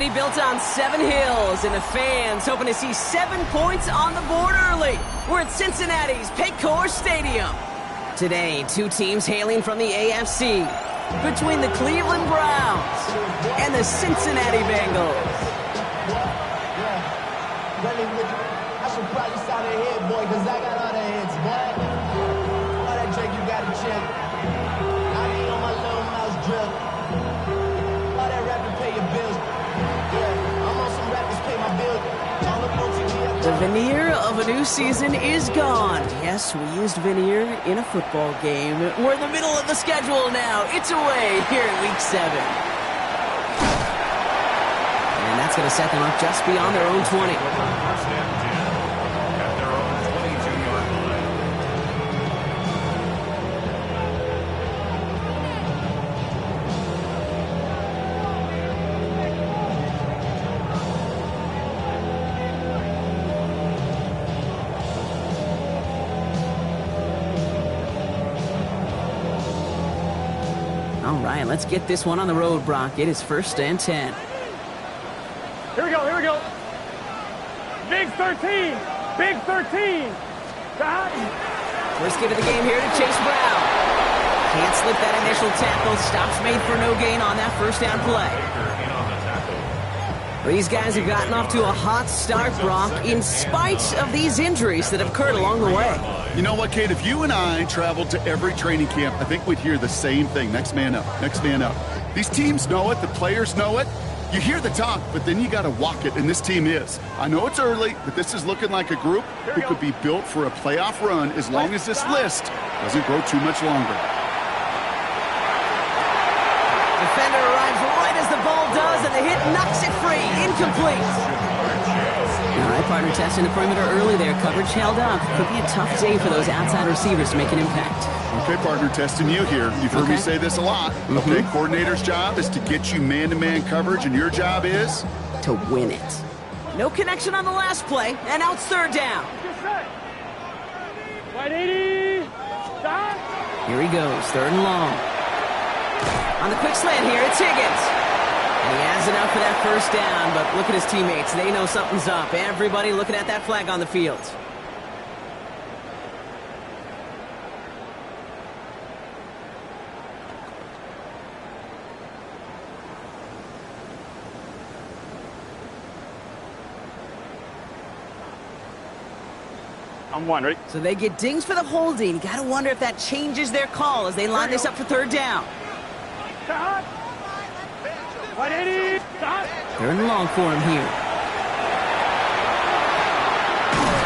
Built on 7 hills, and the fans hoping to see 7 points on the board early. We're at Cincinnati's Paycor Stadium. Today, 2 teams hailing from the AFC, between the Cleveland Browns and the Cincinnati Bengals. I should probably sign a head, boy, because I got other heads, boy. All that drink you got to check. I need on my little mouse drip. All that rapping pay your bills. The veneer of a new season is gone. Yes, we used veneer in a football game. We're in the middle of the schedule now. It's away here in Week 7. And that's going to set them up just beyond their own 20. All right, let's get this one on the road, Brock. It is 1st and 10. Here we go. Big 13. Big 13. First get of the game here to Chase Brown. Can't slip that initial tackle. Stops made for no gain on that first down play. These guys have gotten off to a hot start, Brock, in spite of these injuries that have occurred along the way. You know what, Kate? If you and I traveled to every training camp, I think we'd hear the same thing. Next man up. Next man up. These teams know it. The players know it. You hear the talk, but then you got to walk it, and this team is. I know it's early, but this is looking like a group who could be built for a playoff run as long as this list doesn't grow too much longer. Defender arrives right as the ball does, and the hit knocks it free. Incomplete. All right, partner, testing the perimeter early there. Coverage held up. Could be a tough day for those outside receivers to make an impact. Okay, partner, testing you here. You've heard me say this a lot. Okay, coordinator's job is to get you man-to-man coverage, and your job is? To win it. No connection on the last play, and now it's 3rd down. Right 80. Stop. Here he goes, 3rd and long. On the quick slant here, it's Higgins. And he has enough for that first down, but look at his teammates. They know something's up. Everybody looking at that flag on the field. I'm one, ready? So they get dings for the holding. You got to wonder if that changes their call as they line this up for 3rd down. Stop. 180. Stop. 3rd and long for him here.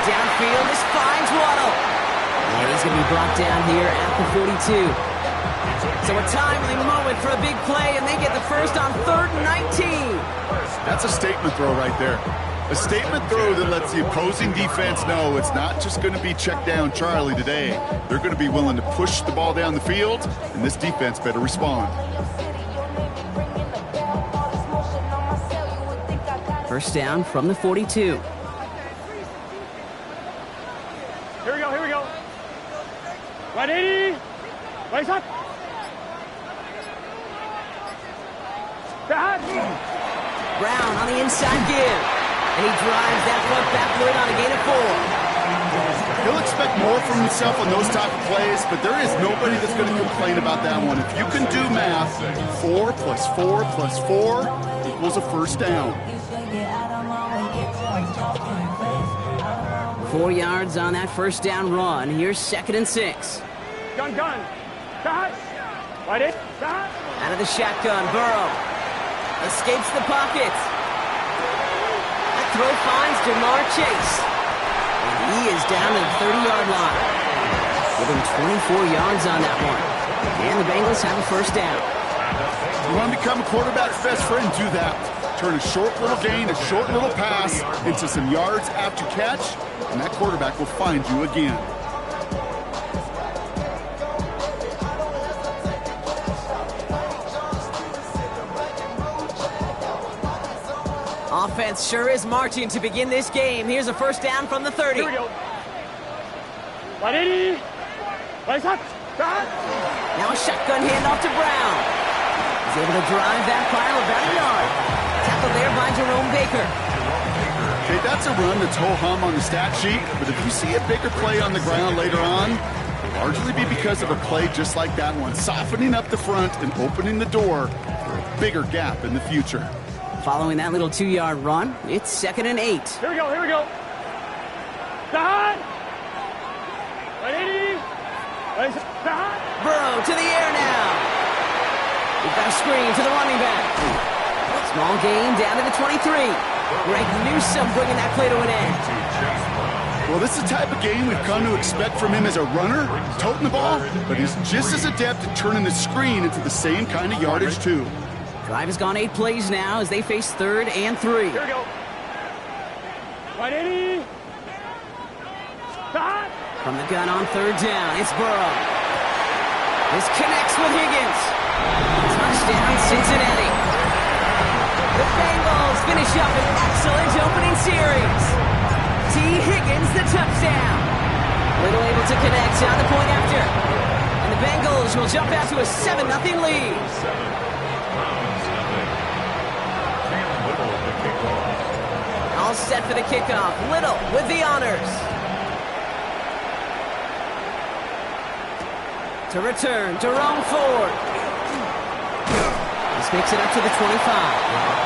Downfield, this finds Waddle. And he's going to be brought down here at the 42. So a timely moment for a big play, and they get the first on 3rd and 19. That's a statement throw right there. A statement throw that lets the opposing defense know it's not just going to be check down Charlie today. They're going to be willing to push the ball down the field, and this defense better respond. First down from the 42. Here we go. Right 80. Right up. Stop. Brown on the inside give. And he drives that front backward on a gain of 4. He'll expect more from himself on those type of plays, but there is nobody that's going to complain about that one. If you can do math, 4 plus 4 plus 4 equals a first down. 4 yards on that first down run. Here's 2nd and 6. Gun. Stop. Right in. Stop. Out of the shotgun, Burrow escapes the pocket. That throw finds Jamar Chase. And he is down to the 30-yard line. Give him 24 yards on that one. And the Bengals have a first down. You want to become a quarterback's best friend? Do that. Turn a short little gain, a short little pass into some yards after catch, and that quarterback will find you again. Offense sure is marching to begin this game. Here's a first down from the 30. Here we go. 180. Right up. Stop. Now a shotgun handoff to Brown. He's able to drive that pile about a yard. Tackled there by Jerome Baker. Okay, that's a run that's ho-hum on the stat sheet, but if you see a bigger play on the ground later on, it'll largely be because of a play just like that one, softening up the front and opening the door for a bigger gap in the future. Following that little 2-yard run, it's 2nd and 8. Here we go, here we go. Side. Ready? Side. Burrow to the air now. We've got a screen to the running back. Small gain down to the 23. Greg Newsome bringing that play to an end. Well, this is the type of game we've come to expect from him as a runner, toting the ball, but he's just as adept at turning the screen into the same kind of yardage, too. Drive has gone 8 plays now as they face 3rd and 3. Here we go. Right, Eddie. Stop. From the gun on 3rd down, it's Burrow. This connects with Higgins. Touchdown, Cincinnati. The Bengals finish up an excellent opening series. T. Higgins, the touchdown. Little able to connect on the point after. And the Bengals will jump out to a 7-0 lead. All set for the kickoff. Little with the honors. To return, Jerome Ford. This makes it up to the 25.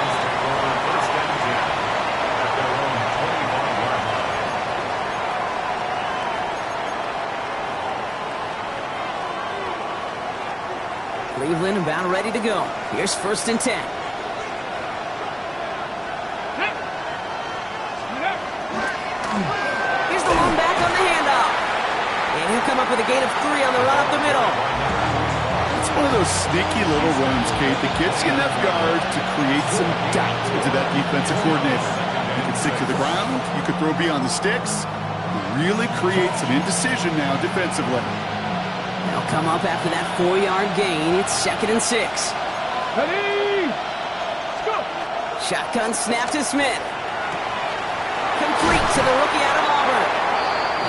Cleveland about ready to go. Here's 1st and 10. Here's the long back on the handoff. And he'll come up with a gain of 3 on the run up the middle. It's one of those sneaky little runs, Kate, that gets you enough guard to create some doubt into that defensive coordinator. You can stick to the ground, you could throw beyond the sticks, really create some indecision now defensively. They'll come up after that 4-yard gain. It's 2nd and 6. Ready. Let's go. Shotgun snap to Smith. Complete to the rookie out of Auburn.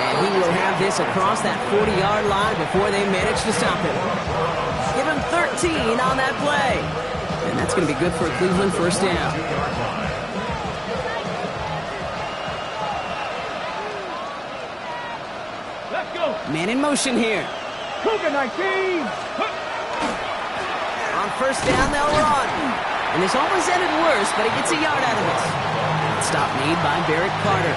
And he will have this across that 40-yard line before they manage to stop him. Give him 13 on that play. And that's going to be good for a Cleveland 1st down. Let's go. Man in motion here. Cougar 19. On 1st down, they'll run. And this almost ended worse, but he gets a yard out of it. Stop made by Barrett Carter.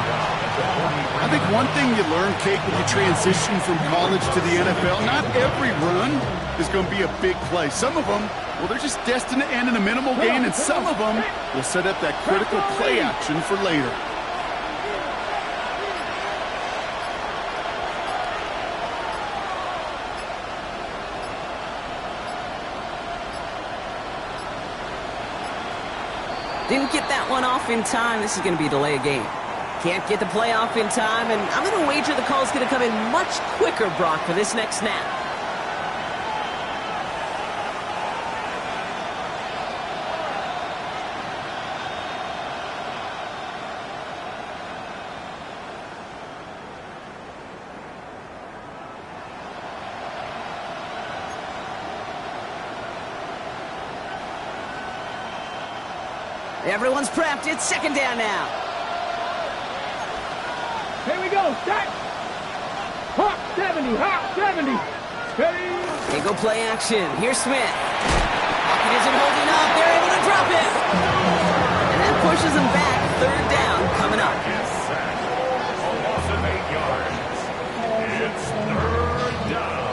I think one thing you learn, Kate, when you transition from college to the NFL, not every run is going to be a big play. Some of them, well, they're just destined to end in a minimal gain, and some of them will set up that critical play action for later. Didn't get that one off in time. This is going to be a delay of game. Can't get the play off in time, and I'm going to wager the call's going to come in much quicker, Brock, for this next snap. Everyone's prepped. It's 2nd down now. Here we go. Set. Hot 70. Hot 70. Ready. They go play action. Here's Smith. Pocket isn't holding up. They're able to drop it. And that pushes them back. 3rd down coming up. Almost 8 yards. It's 3rd down.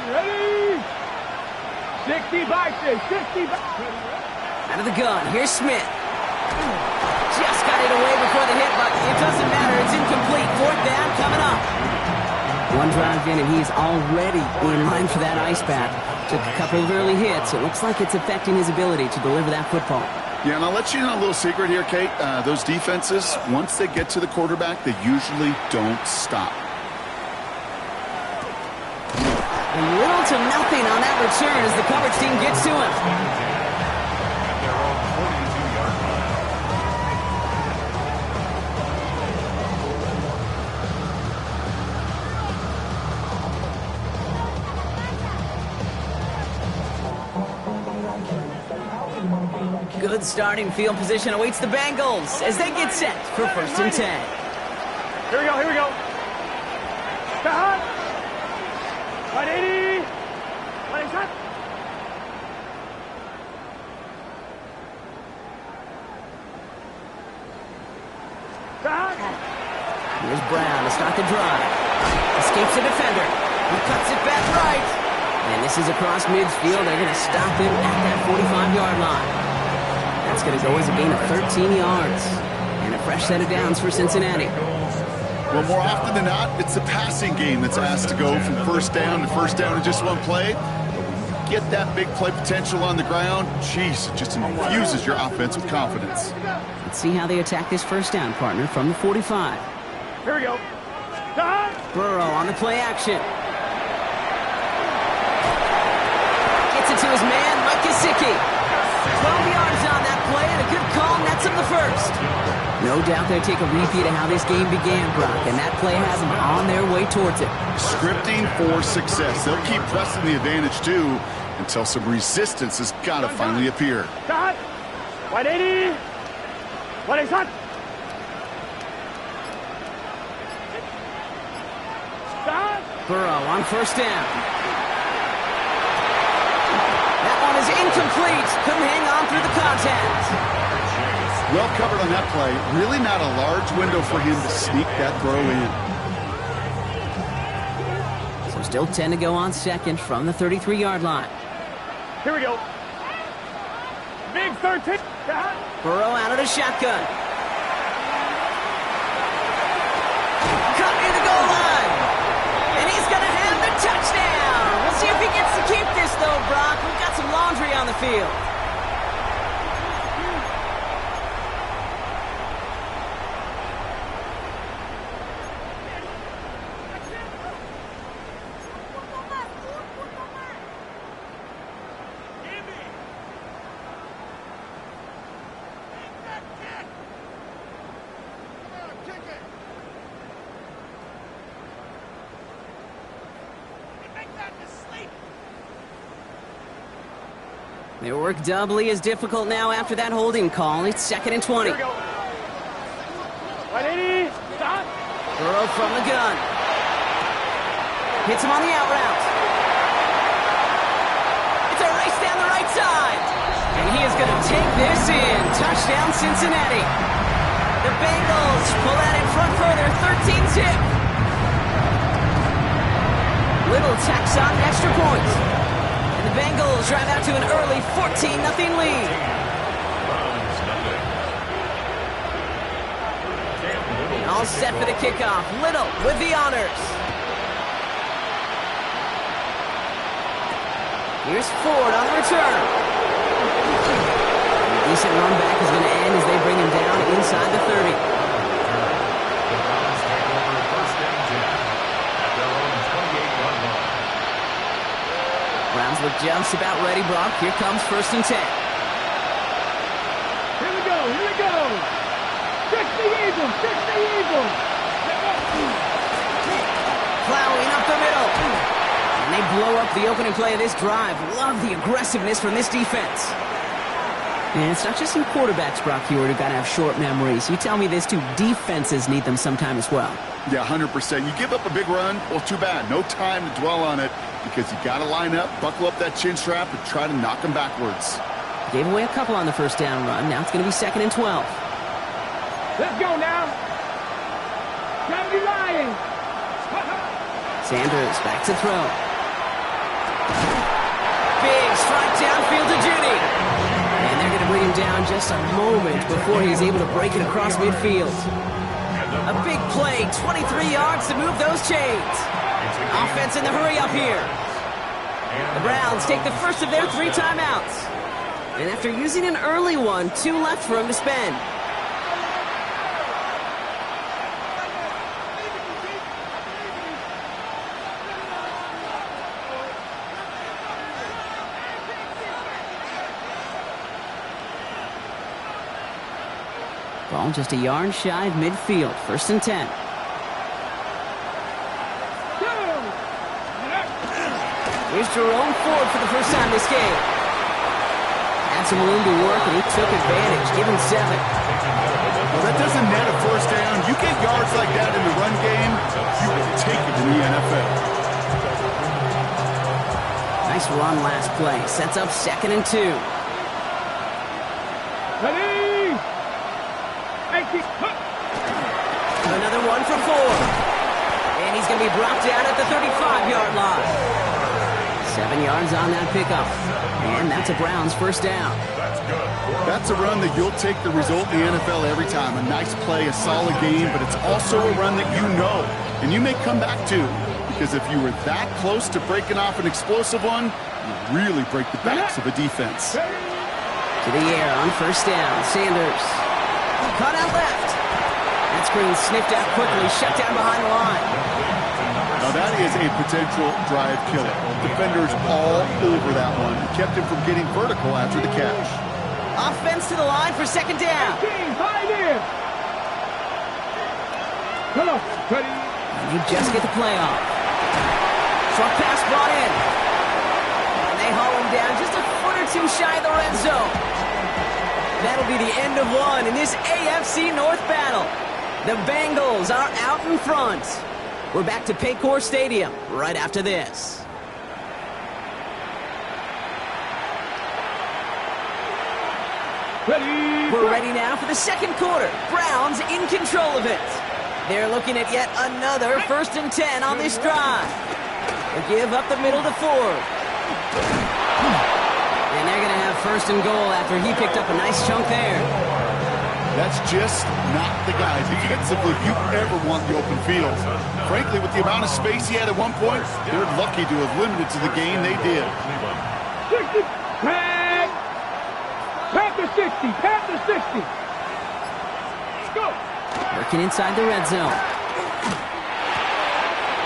Ready. 60 by 60 by. Out of the gun. Here's Smith. Just got it away before the hit, but it doesn't matter. It's incomplete. 4th down coming up. One drive in, and he's already in line for that ice bath. Took a couple of early hits. It looks like it's affecting his ability to deliver that football. Yeah, and I'll let you know a little secret here, Kate. Those defenses, once they get to the quarterback, they usually don't stop. And little to nothing on that return as the coverage team gets to him. At their own 42-yard line. Good starting field position awaits the Bengals as they get set for 1st and 10. Here we go, here we go. Stop. 180. 180. Stop. Here's Brown to start the drive. Escapes the defender. He cuts it back right. And this is across midfield. They're going to stop him at that 45-yard line. That's going to go as a gain of 13 yards. And a fresh set of downs for Cincinnati. Well, more often than not, it's the passing game that's asked to go from first down in just one play. But when you get that big play potential on the ground, geez, it just infuses your offense with confidence. Let's see how they attack this first down, partner, from the 45. Here we go. Stop. Burrow on the play action. Gets it to his man, Mike Gesicki. 12 yards on that play, and a good call nets him the first. No doubt they'll take a repeat of how this game began, Brock, and that play has them on their way towards it. Scripting for success. They'll keep pressing the advantage, too, until some resistance has got to finally appear. Stop. 180. 180. Stop. Burrow on first down. That one is incomplete. Couldn't hang on through the contact. Well covered on that play. Really not a large window for him to sneak that throw in. So still 10 to go on second from the 33-yard line. Here we go. Big 13. Burrow out of the shotgun. Cut near the goal line. And he's going to have the touchdown. We'll see if he gets to keep this, though, Brock. We've got some laundry on the field. Their work doubly as difficult now after that holding call. It's 2nd and 20. Here we go. 180. Stop. Burrow from the gun. Hits him on the out route. It's a race down the right side. And he is going to take this in. Touchdown, Cincinnati. The Bengals pull that in front further. 13-zip. Little tacks on extra points. The Bengals drive out to an early 14-0 lead. All set for the kickoff. Little with the honors. Here's Ford on the return. A decent run back is going to end as they bring him down inside the 30. The Browns take over 1st and 10 at their own 28-yard line. Browns look just about ready, Brock. Here comes 1st and 10. Here we go. Here we go. 60 Eagles. 60 Eagles. Plowing up the middle. And they blow up the opening play of this drive. Love the aggressiveness from this defense. And it's not just some quarterbacks, Brock Hewitt, who got to have short memories. You tell me this too, defenses need them sometime as well. Yeah, 100%. You give up a big run, well, too bad. No time to dwell on it because you got to line up, buckle up that chin strap, and try to knock them backwards. Gave away a couple on the first down run. Now it's going to be 2nd and 12. Let's go now. Time to be lying. Sanders back to throw. Big strike downfield to Judy. And they're going to bring him down just a moment before he's able to break it across midfield. A big play, 23 yards to move those chains. Offense in the hurry up here. The Browns take the first of their 3 timeouts. And after using an early one, 2 left for him to spend. Ball just a yard shy of midfield. 1st and 10. Here's Jerome Ford for the first time this game. Had some room to work, and he took advantage. Give him 7. Well, that doesn't net a first down. You get yards like that in the run game, you can take it in the NFL. Nice run last play. Sets up 2nd and 2. Ready? Another one for Ford. And he's going to be brought down at the 35-yard line. 7 yards on that pickup. And that's a Browns first down. That's a run that you'll take the result in the NFL every time. A nice play, a solid game, but it's also a run that you know and you may come back to. Because if you were that close to breaking off an explosive one, you really break the backs of a defense. To the air on first down. Sanders. Caught out left. That screen sniffed out quickly. Shut down behind the line. Now that is a potential drive killer. Defenders all over that one. Kept him from getting vertical after the catch. Offense to the line for 2nd down. Come on, Cuddy. And they just get the play off. Short pass brought in. And they haul him down just a foot or 2 shy of the red zone. That'll be the end of one in this AFC North battle. The Bengals are out in front. We're back to Paycor Stadium right after this. Ready? We're ready now for the 2nd quarter. Browns in control of it. They're looking at yet another 1st and 10 on this drive. They give up the middle to Ford. And they're going to have 1st and goal after he picked up a nice chunk there. That's just not the guy defensively you ever want the open field. Frankly, with the amount of space he had at one point, they're lucky to have limited to the game they did. 60. Panther 60. Panther 60. Let's go. Working inside the red zone.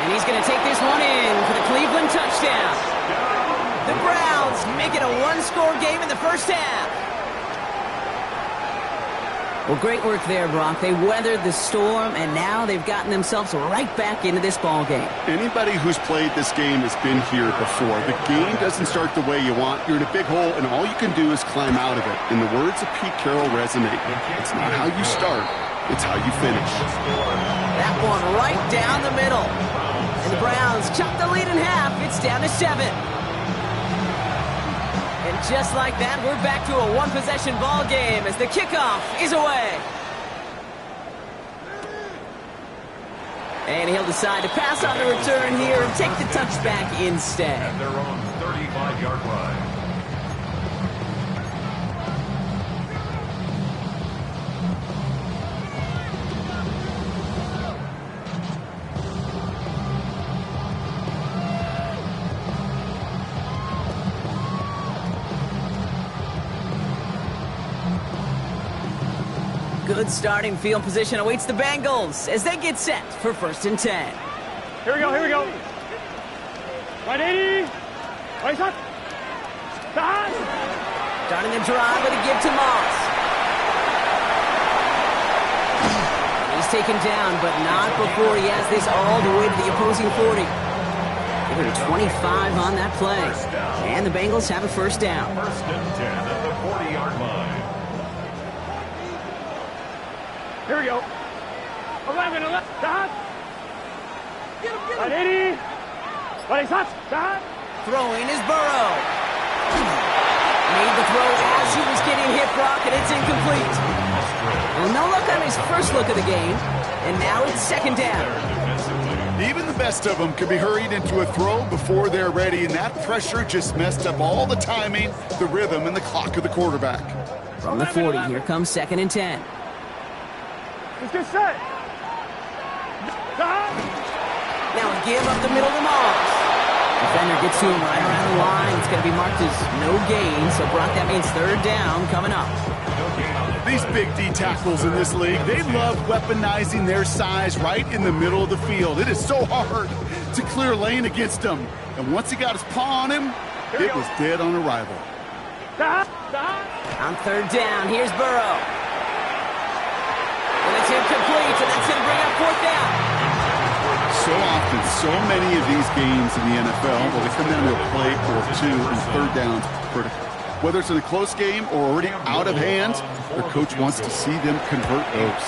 And he's going to take this one in for the Cleveland touchdown. The Browns make it a 1-score game in the first half. Well, great work there, Brock. They weathered the storm, and now they've gotten themselves right back into this ball game. Anybody who's played this game has been here before. The game doesn't start the way you want. You're in a big hole, and all you can do is climb out of it. And the words of Pete Carroll resonate. It's not how you start, it's how you finish. That one right down the middle. And the Browns chop the lead in half. It's down to 7. And just like that, we're back to a 1-possession ball game as the kickoff is away. And he'll decide to pass on the return here and take the touchback instead. At their own 35-yard line. Good starting field position awaits the Bengals as they get set for 1st and 10. Here we go, here we go. Right 80. Right shot. Starting the drive with a give to Moss. He's taken down, but not before he has this all the way to the opposing 40. Give him 25 on that play. And the Bengals have a first down. 1st and 10 at the 40-yard line. Here we go. 11, 11. Get him, get him. Right 80. Right shot. Throwing is Burrow. Made the throw as he was getting hit, Brock, and it's incomplete. Well, no luck on his first look of the game, and now it's 2nd down. Even the best of them can be hurried into a throw before they're ready, and that pressure just messed up all the timing, the rhythm, and the clock of the quarterback. From the 40, here comes 2nd and 10. Let's get set. Now give up the middle to Moss. Defender gets to him right around the line. It's going to be marked as no gain, so Brock, that means 3rd down coming up. These big D tackles in this league, they love weaponizing their size right in the middle of the field. It is so hard to clear lane against them. And once he got his paw on him, it was dead on arrival. On 3rd down, here's Burrow. incomplete, and that's going to bring up fourth down. So often, so many of these games in the NFL, well, they come down to a play or two, and third down's critical. Whether it's in a close game or already out of hand, their coach wants to see them convert those.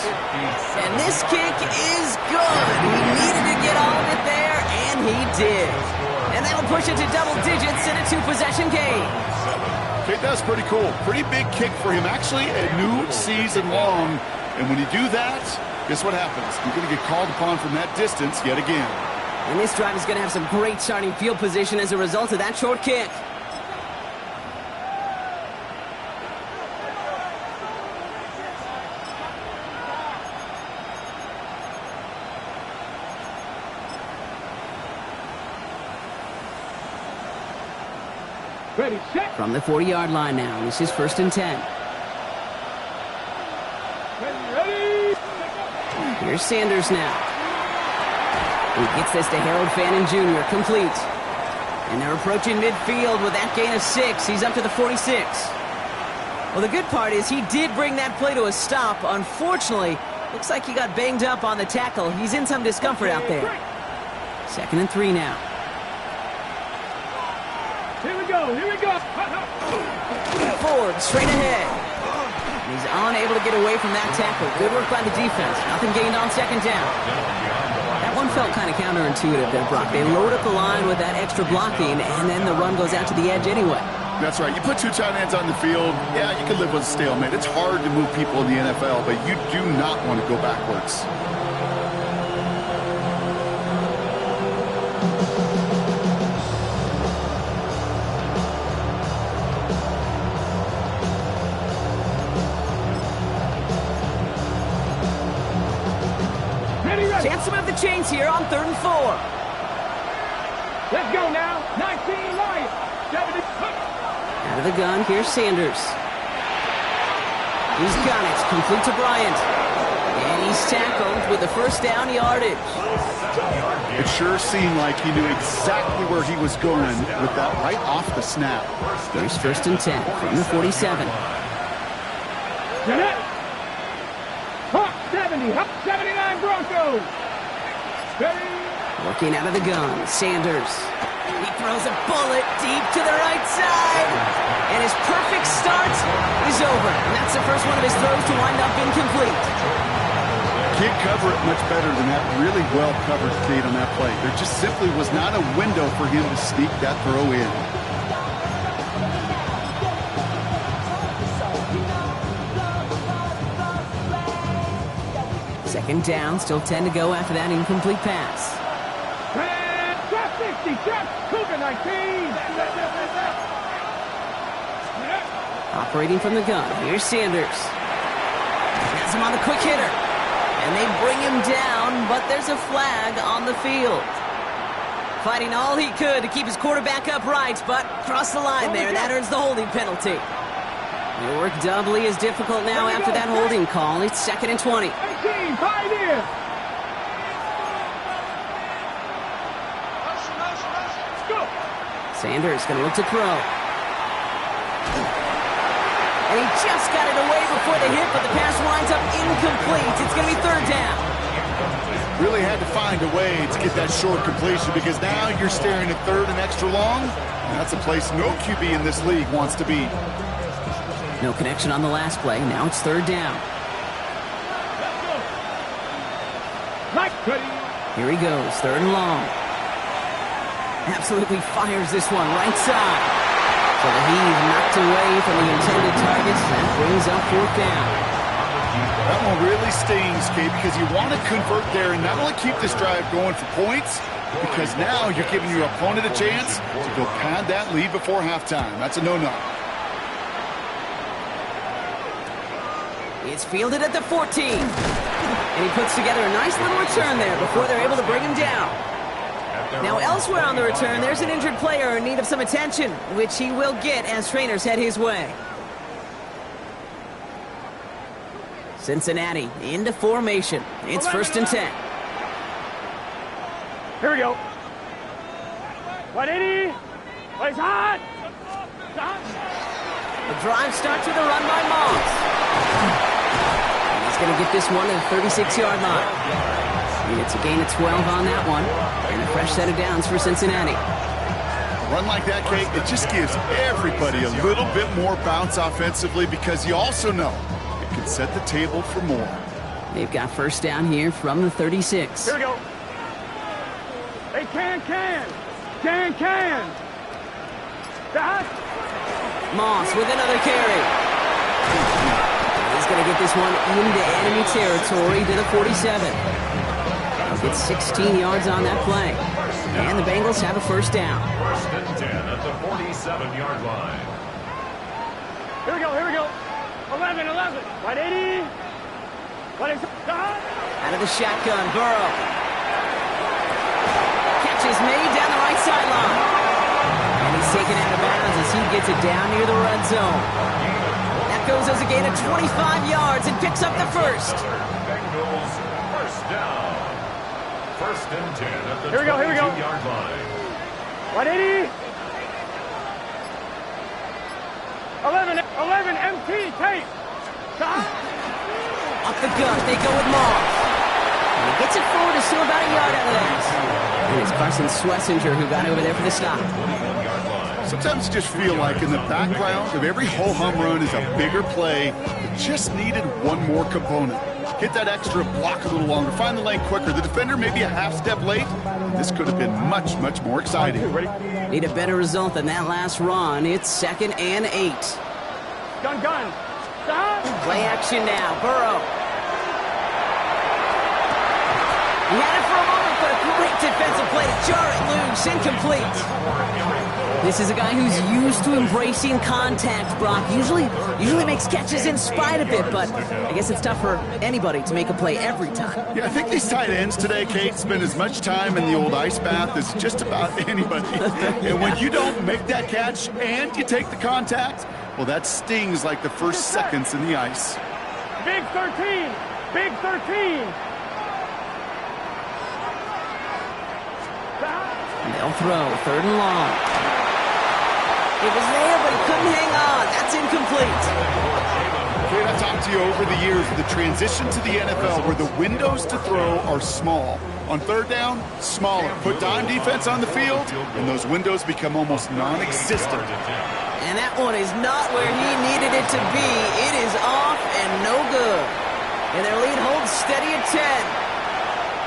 And this kick is good. He needed to get all of it there, and he did. And that'll push it to double digits in a two-possession game. Okay, that's pretty cool. Pretty big kick for him. Actually, a new season long. And when you do that, guess what happens? You're going to get called upon from that distance yet again. And this drive is going to have some great starting field position as a result of that short kick. Ready, set. From the 40-yard line now, this is 1st and 10. Ready. Here's Sanders now. He gets this to Harold Fannin Jr., complete. And they're approaching midfield with that gain of 6. He's up to the 46. Well, the good part is he did bring that play to a stop. Unfortunately, looks like he got banged up on the tackle. He's in some discomfort out there. 2nd and 3 now. Here we go. Ford straight ahead. He's unable to get away from that tackle. Good work by the defense. Nothing gained on 2nd down. That one felt kind of counterintuitive there, Brock. They load up the line with that extra blocking, and then the run goes out to the edge anyway. That's right. You put two tight ends on the field, yeah, you can live with a stalemate. It's hard to move people in the NFL, but you do not want to go backwards. Chance to move the chains here on 3rd and 4. Let's go now. 19 Lions. 70. Out of the gun, here's Sanders. He's got it. Complete to Bryant. And he's tackled with the 1st down yardage. It sure seemed like he knew exactly where he was going with that right off the snap. Here's 1st and 10 from the 47. Jeanette. Hawk 70. Hawk 79 Broncos. Ready. Working out of the gun, Sanders. He throws a bullet deep to the right side. And his perfect start is over. And that's the first one of his throws to wind up incomplete. Can't cover it much better than that really well-covered Cade on that play. There just simply was not a window for him to sneak that throw in. Second down, still 10 to go after that incomplete pass. Trap 60, trap Cougar 19. Operating from the gun, here's Sanders. Has him on the quick hitter. And they bring him down, but there's a flag on the field. Fighting all he could to keep his quarterback upright, but crossed the line there, and that earns the holding penalty. Your work doubly is difficult now after that holding call. It's 2nd and 20. 18, Pioneer. Sanders going to look to throw. And he just got it away before the hit, but the pass winds up incomplete. It's going to be 3rd down. Really had to find a way to get that short completion because now you're staring at 3rd and extra long. And that's a place no QB in this league wants to be. No connection on the last play. Now it's 3rd down. Here he goes, 3rd and long. Absolutely fires this one right side. So the heave knocked away from the intended targets. That brings up 4th down. That one really stings, Kate, because you want to convert there and not only keep this drive going for points, because now you're giving your opponent a chance to go pad that lead before halftime. That's a no-no. It's fielded at the 14. And he puts together a nice little return there before they're able to bring him down. Now elsewhere on the return, there's an injured player in need of some attention, which he will get as trainers head his way. Cincinnati into formation. It's 1st and 10. Here we go. 180. Plays hot. The drive starts with a run by Moss. going to get this one to the 36-yard line. And it's a gain of 12 on that one. And a fresh set of downs for Cincinnati. A run like that, Kate, it just gives everybody a little bit more bounce offensively because you also know it can set the table for more. They've got first down here from the 36. Here we go. Hey, can. That. Moss with another carry. He's going to get this one into enemy territory to the 47. He'll get 16 yards on that play. And the Bengals have a first down. First and 10 at the 47-yard line. Here we go. 11. Right, 80. Out of the shotgun, Burrow. Catch is made down the right sideline. And he's taken out of bounds as he gets it down near the red zone. That goes as a gain of 25 yards and picks up the first. Bengals first down. First and 10 at the Here we go. 22-yard line. Right, 80. 11 MT tape. Off the gut, they go with Moss. And he gets it forward to still about a yard out of that. And it's Carson Schlesinger who got over there for the stop. Sometimes you just feel like in the background of every ho-hum run is a bigger play that just needed one more component. Hit that extra block a little longer, find the lane quicker. The defender maybe a half step late. This could have been much, much more exciting. Need a better result than that last run. It's 2nd and 8. Gun. Play action now, Burrow. He had it for a moment, but a great defensive play to jar it loose, incomplete. This is a guy who's used to embracing contact, Brock. Usually makes catches in spite of it, but I guess it's tough for anybody to make a play every time. Yeah, I think these tight ends today, Kate, spend as much time in the old ice bath as just about anybody. And when you don't make that catch and you take the contact, well, that stings like the first seconds in the ice. Big 13. They'll throw, 3rd and long. It was there, but he couldn't hang on. That's incomplete. Kate, I've talked to you over the years of the transition to the NFL where the windows to throw are small. On 3rd down, smaller. Put dime defense on the field, and those windows become almost non-existent. And that one is not where he needed it to be. It is off and no good. And their lead holds steady at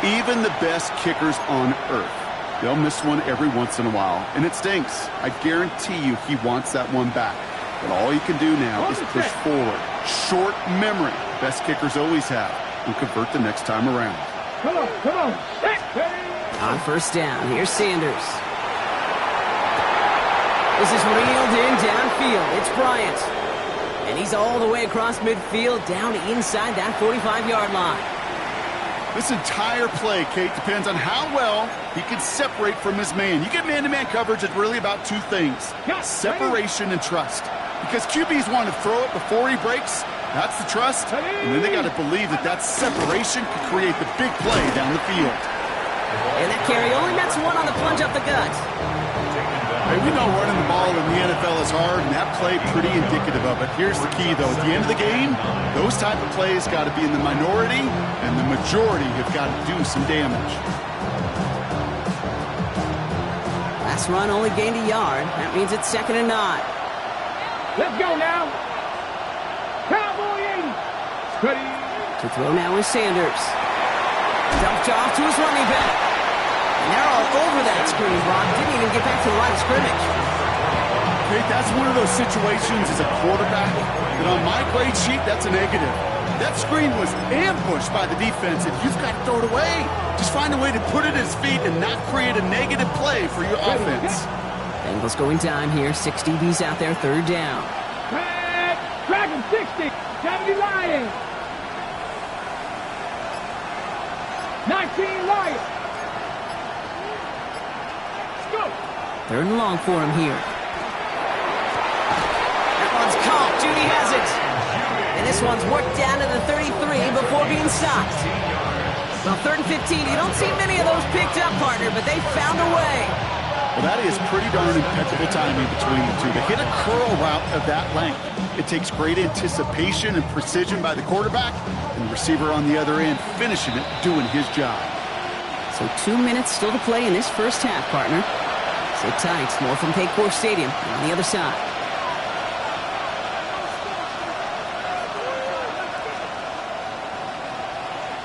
10. Even the best kickers on earth, they'll miss one every once in a while, and it stinks. I guarantee you he wants that one back. But all he can do now is push forward. Short memory, best kickers always have, and convert the next time around. Come on. On first down, here's Sanders. This is reeled in downfield. It's Bryant. And he's all the way across midfield, down inside that 45-yard line. This entire play, Kate, depends on how well he can separate from his man. You get man-to-man coverage, it's really about two things. Separation and trust. Because QBs want to throw it before he breaks. That's the trust. And then they got to believe that separation can create the big play down the field. And that carry only nets one on the plunge up the gut. Hey, we know running the ball in the NFL is hard, and that play pretty indicative of it. Here's the key, though. At the end of the game, those type of plays got to be in the minority, and the majority have got to do some damage. Last run only gained a yard. That means it's 2nd and 9. Let's go now. Cowboy 80. Ready. To throw now is Sanders. Dumped off to his running back. And they're all over that screen, Brock. Didn't even get back to the line of scrimmage. Great, that's one of those situations as a quarterback that on my grade sheet, that's a negative. That screen was ambushed by the defense, and you've got to throw it away. Just find a way to put it at his feet and not create a negative play for your offense. Bengals going time here. 6 DBs out there, 3rd down. Dragon 60. 70 Lions. 19 Lions. 3rd and long for him here. That one's caught. Judy has it. And this one's worked down to the 33 before being stopped. Well, 3rd and 15. You don't see many of those picked up, partner, but they found a way. Well, that is pretty darn impeccable timing between the two. To hit a curl route of that length, it takes great anticipation and precision by the quarterback, and the receiver on the other end finishing it, doing his job. So 2 minutes still to play in this first half, partner. Sit tight. More from Paycor Stadium on the other side.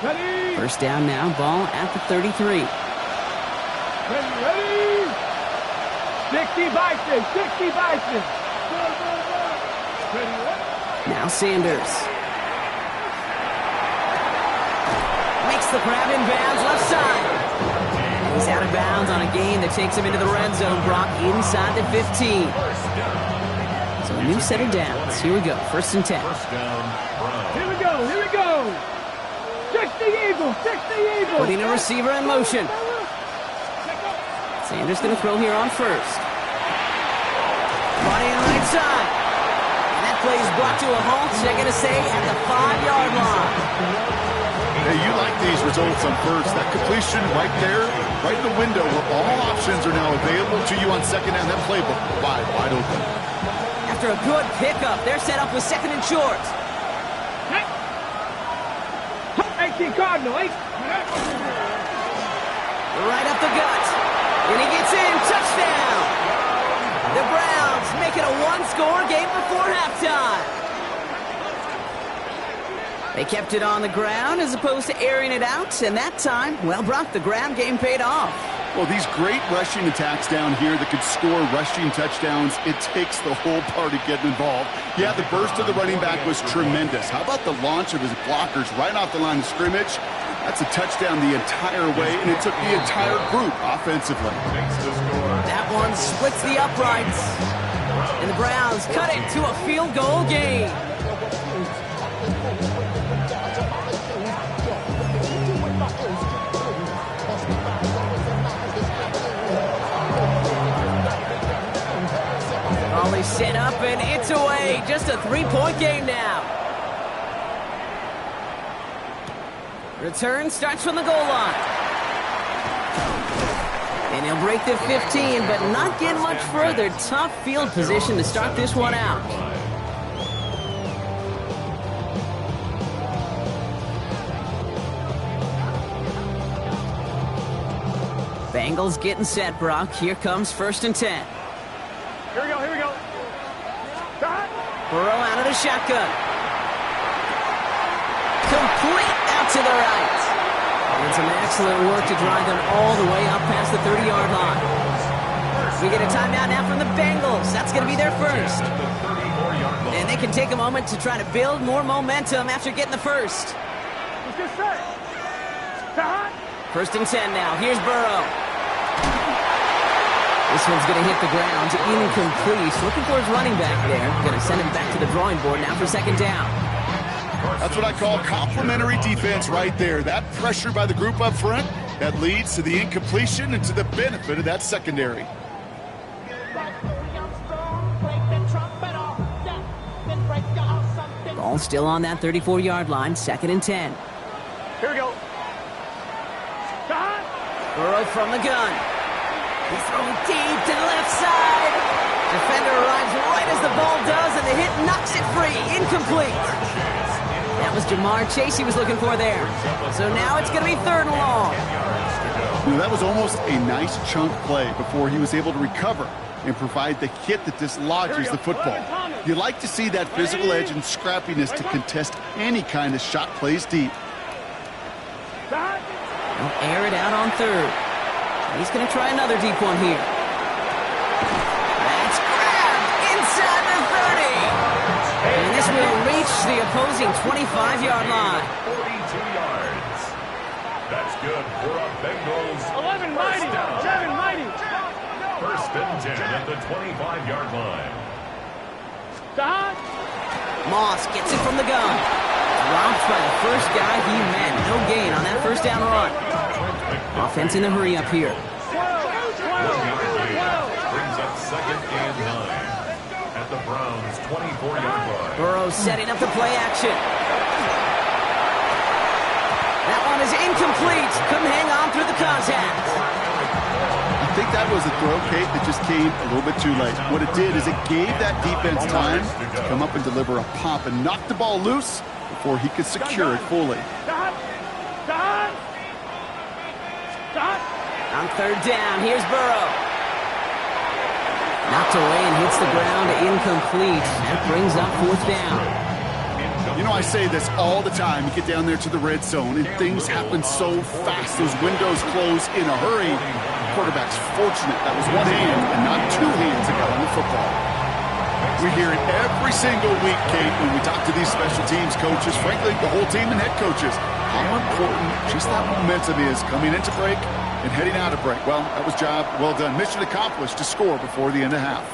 Ready? First down now. Ball at the 33. Ready? 60 Bison, 60 Bison. Ready? Now Sanders. Makes the grab in bounds left side. And he's out of bounds on a gain that takes him into the red zone. Brock inside the 15. So a new set of downs. Here we go. First and 10. Here we go, here we go. 60 Eagles, 60 Eagles. Putting a receiver in motion. Sanders going to throw here on first. Body on right side. And that play is brought to a halt, they're going to say, at the 5-yard line. Hey, you like these results on first. That completion right there, right in the window where all options are now available to you on second down. That playbook wide open. After a good pickup, they're set up with second and short. 18 Cardinal, 8. Right up the gut. And he gets in. Touchdown. The Browns make it a one-score game before halftime. They kept it on the ground as opposed to airing it out. And that time, well, Brock, the ground game paid off. Well, these great rushing attacks down here that could score rushing touchdowns, it takes the whole party getting involved. Yeah, the burst of the running back was tremendous. How about the launch of his blockers right off the line of scrimmage? That's a touchdown the entire way, and it took the entire group offensively. That one splits the uprights. And the Browns cut it to a field goal game. Ollie set up and it's away. Just a 3-point game now. Return starts from the goal line. And he'll break the 15, but not get much further. Tough field position to start this one out. Bengals getting set, Brock. Here comes first and 10. Here we go, here we go. Burrow out of the shotgun. Complete out to the right. And some excellent work to drive them all the way up past the 30-yard line. We get a timeout now from the Bengals. That's going to be their first. And they can take a moment to try to build more momentum after getting the first. Let's get set. First and 10 now. Here's Burrow. This one's going to hit the ground. Incomplete. Looking for his running back there. Going to send him back to the drawing board now for second down. That's what I call complimentary defense right there. That pressure by the group up front, that leads to the incompletion and to the benefit of that secondary. Ball still on that 34-yard line. Second and 10. Here we go. Burrow from the gun. He's throwing deep to the left side. Defender arrives right as the ball does, and the hit knocks it free. Incomplete. That was Jamar Chase he was looking for there. So now it's going to be third and long. You know, that was almost a nice chunk play before he was able to recover and provide the hit that dislodges the football. You like to see that physical edge and scrappiness to contest any kind of shot plays deep. They'll air it out on third. He's going to try another deep one here. That's grabbed inside the 30. And this will reach the opposing 25-yard line. 42 yards. That's good for a Bengals. 11 mighty. 7 mighty. First and 10 at the 25-yard line. Moss gets it from the gun. Dropped by the first guy he met. No gain on that first down run. Offense in the hurry up here. Brings up second and 9 at the Browns' 24-yard line. Burrow setting up the play action. That one is incomplete. Couldn't hang on through the contact. I think that was a throw, Kate, that just came a little bit too late. What it did is it gave that defense time to come up and deliver a pop and knock the ball loose before he could secure it fully. Stop! Stop! Stop! On third down, here's Burrow. Knocked away and hits the ground, incomplete. That brings up fourth down. You know, I say this all the time. You get down there to the red zone, and things happen so fast. Those windows close in a hurry. The quarterback's fortunate that was one hand and not two hands that got on the football. We hear it every single week, Kate, when we talk to these special teams coaches, frankly, the whole team and head coaches, how important just that momentum is coming into break and heading out of break. Well, that was job well done. Mission accomplished to score before the end of half.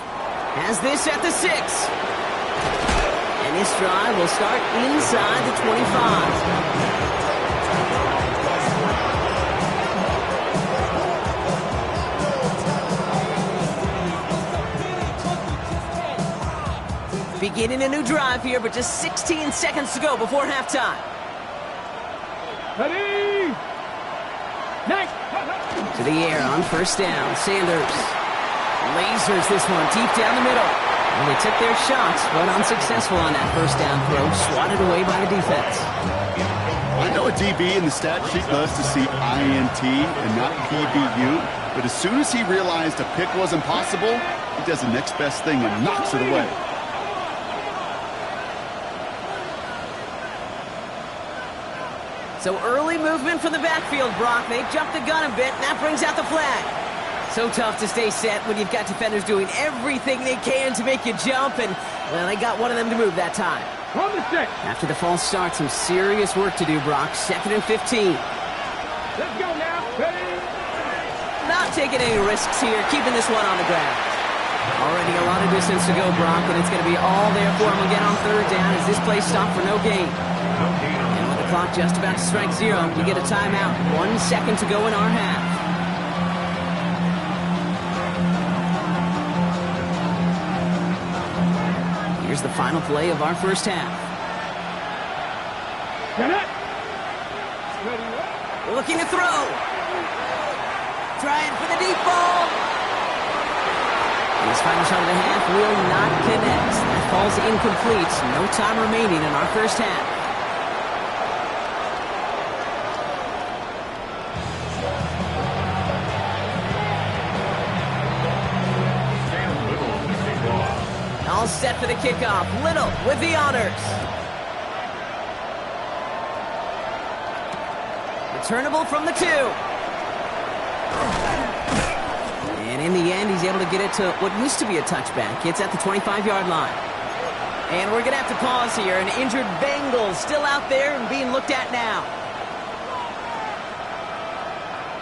Has this at the 6. And this drive will start inside the 25. Beginning a new drive here, but just 16 seconds to go before halftime. Ready? Next! To the air on first down. Sanders lasers this one deep down the middle. And they took their shots, but unsuccessful on that first down throw, swatted away by the defense. I know a DB in the stat sheet loves to see INT and not PBU, but as soon as he realized a pick wasn't possible, he does the next best thing and knocks it away. So early movement from the backfield, Brock. They jumped the gun a bit, and that brings out the flag. So tough to stay set when you've got defenders doing everything they can to make you jump, and, well, they got one of them to move that time. On the 6. After the false start, some serious work to do, Brock. 2nd and 15. Let's go now. Ready? Not taking any risks here, keeping this one on the ground. Already a lot of distance to go, Brock, and it's going to be all there for him again on third down as this play stopped for no gain. And with the clock just about to strike 0, we get a timeout. 1 second to go in our half. Here's the final play of our first half. Get it. Ready? Looking to throw. Trying for the deep ball. His final shot of the half will not connect. That falls incomplete. No time remaining in our first half. All set for the kickoff. Little with the honors. Returnable from the 2. And in the end, he's able to get it to what used to be a touchback. It's at the 25-yard line. And we're going to have to pause here. An injured Bengals still out there and being looked at now.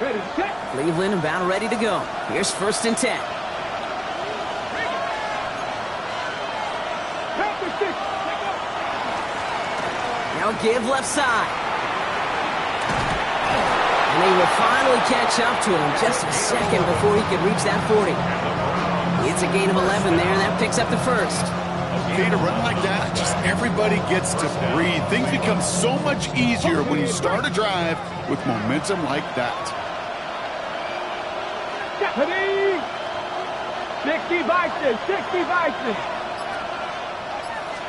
Ready, set. Cleveland about ready to go. Here's 1st and 10. Now give left side. And they will finally catch up to him just a second before he could reach that 40. It's a gain of 11 there, and that picks up the 1st. Okay, to run like that, just everybody gets to breathe. Things become so much easier when you start a drive with momentum like that. Ready? 60 Bison, 60 Bison.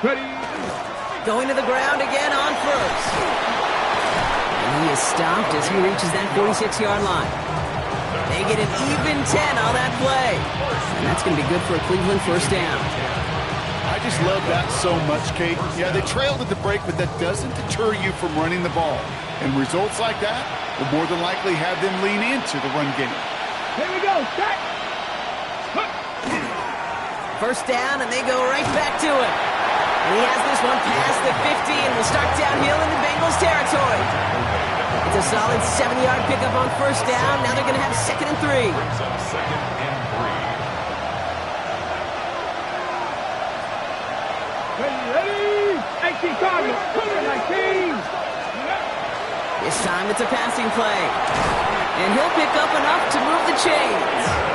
Ready? Going to the ground again on 1st. And he is stopped as he reaches that 46-yard line. They get an even 10 on that play. And that's going to be good for a Cleveland 1st down. I just love that so much, Kate. Yeah, they trailed at the break, but that doesn't deter you from running the ball. And results like that will more than likely have them lean into the run game. Here we go, set. 1st down, and they go right back to it. And he has this one past the 50 and will start downhill into Bengals territory. It's a solid 7-yard pickup on 1st down. Now they're going to have 2nd and 3. Ready? 18 Cardinals, 19. This time it's a passing play. And he'll pick up enough to move the chains.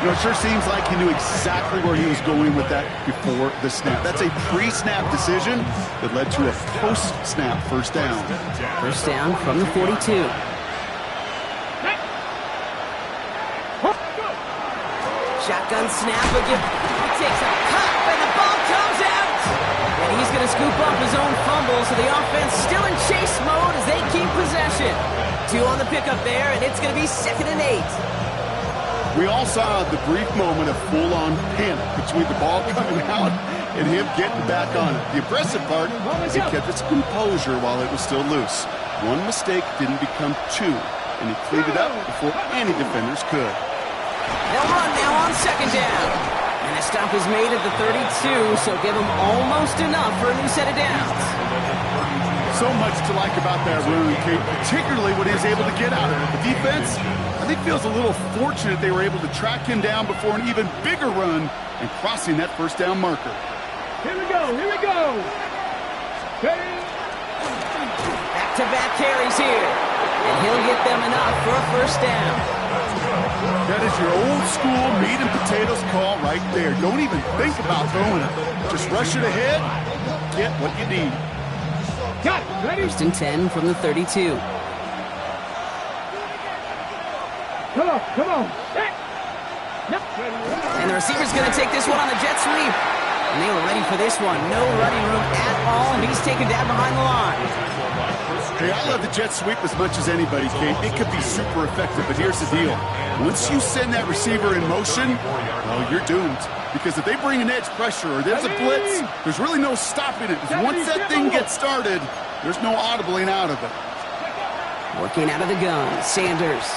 You know, it sure seems like he knew exactly where he was going with that before the snap. That's a pre-snap decision that led to a post-snap 1st down. 1st down from the 42. Shotgun snap again. He takes a cut, and the ball comes out. And he's going to scoop up his own fumble, so the offense still in chase mode as they keep possession. 2 on the pickup there, and it's going to be 2nd and 8. We all saw the brief moment of full-on panic between the ball coming out and him getting back on it. The impressive part is he kept his composure while it was still loose. One mistake didn't become 2, and he cleaned it up before any defenders could. They'll run now on 2nd down. And a stop is made at the 32, so give them almost enough for a new set of downs. So much to like about that run, Kate, particularly what he was able to get out of it. The defense, I think, feels a little fortunate they were able to track him down before an even bigger run and crossing that 1st down marker. Here we go, here we go. Back-to-back carries here. And he'll get them enough for a 1st down. That is your old school meat and potatoes call right there. Don't even think about throwing it. Just rush it ahead, get what you need. Got it, ready? 1st and 10 from the 32. Come on. Set. Yep. And the receiver's going to take this one on the jet sweep. And they were ready for this one. No running room at all. He's taken down behind the line. Hey, I love the jet sweep as much as anybody, Kate. It could be super effective, but here's the deal. Once you send that receiver in motion, well, you're doomed. Because if they bring an edge pressure or there's a blitz, there's really no stopping it. Because once that thing gets started, there's no audibling out of it. Working out of the gun, Sanders.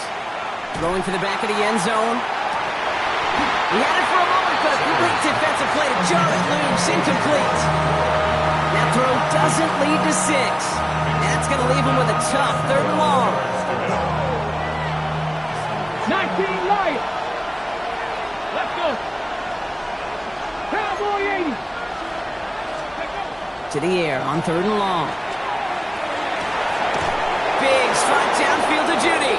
Throwing to the back of the end zone. He had it for a moment, but a great defensive play to jar it loose. Incomplete. That throw doesn't lead to 6. That's going to leave him with a tough 3rd and long. 19 Lions. Let's go. Cowboy 80. To the air on 3rd and long. Biggs front downfield to Judy.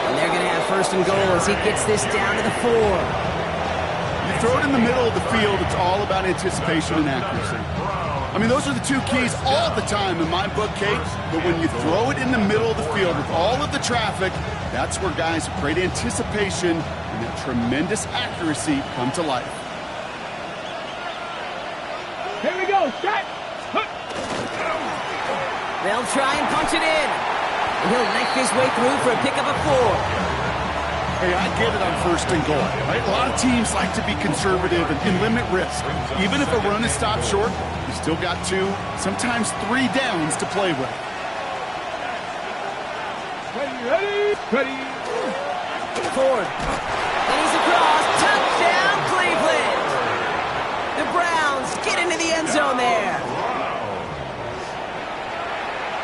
And they're going to have 1st and goal as he gets this down to the 4. You throw it in the middle of the field, it's all about anticipation and accuracy. I mean, those are the 2 keys all the time in my book, Kate. But when you throw it in the middle of the field with all of the traffic, that's where guys with great anticipation and that tremendous accuracy come to life. Here we go. Set. They'll try and punch it in. And he'll knife his way through for a pickup of 4. Hey, I get it on 1st and goal, right? A lot of teams like to be conservative and limit risk. Even if a run is stopped short, you still got 2, sometimes 3 downs to play with. Ready. Ford. And he's across. Touchdown, Cleveland. The Browns get into the end zone there.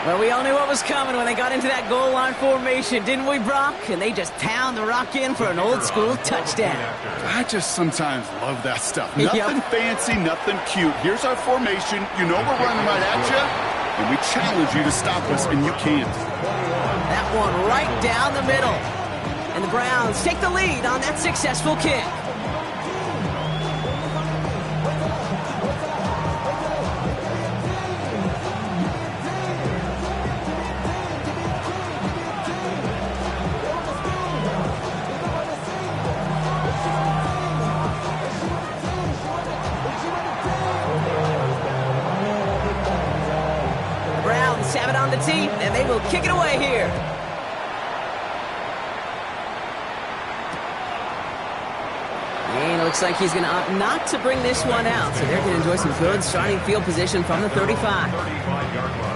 Well, we all knew what was coming when they got into that goal line formation, didn't we, Brock? And they just pound the rock in for an old-school touchdown. I just sometimes love that stuff. Nothing fancy, nothing cute. Here's our formation. You know we're running right at you, and we challenge you to stop us, and you can't. That one right down the middle. And the Browns take the lead on that successful kick. Have it on the tee, and they will kick it away here. And it looks like he's going to opt not to bring this one out, so they're going to enjoy some good starting field position from the 35. 35-yard line.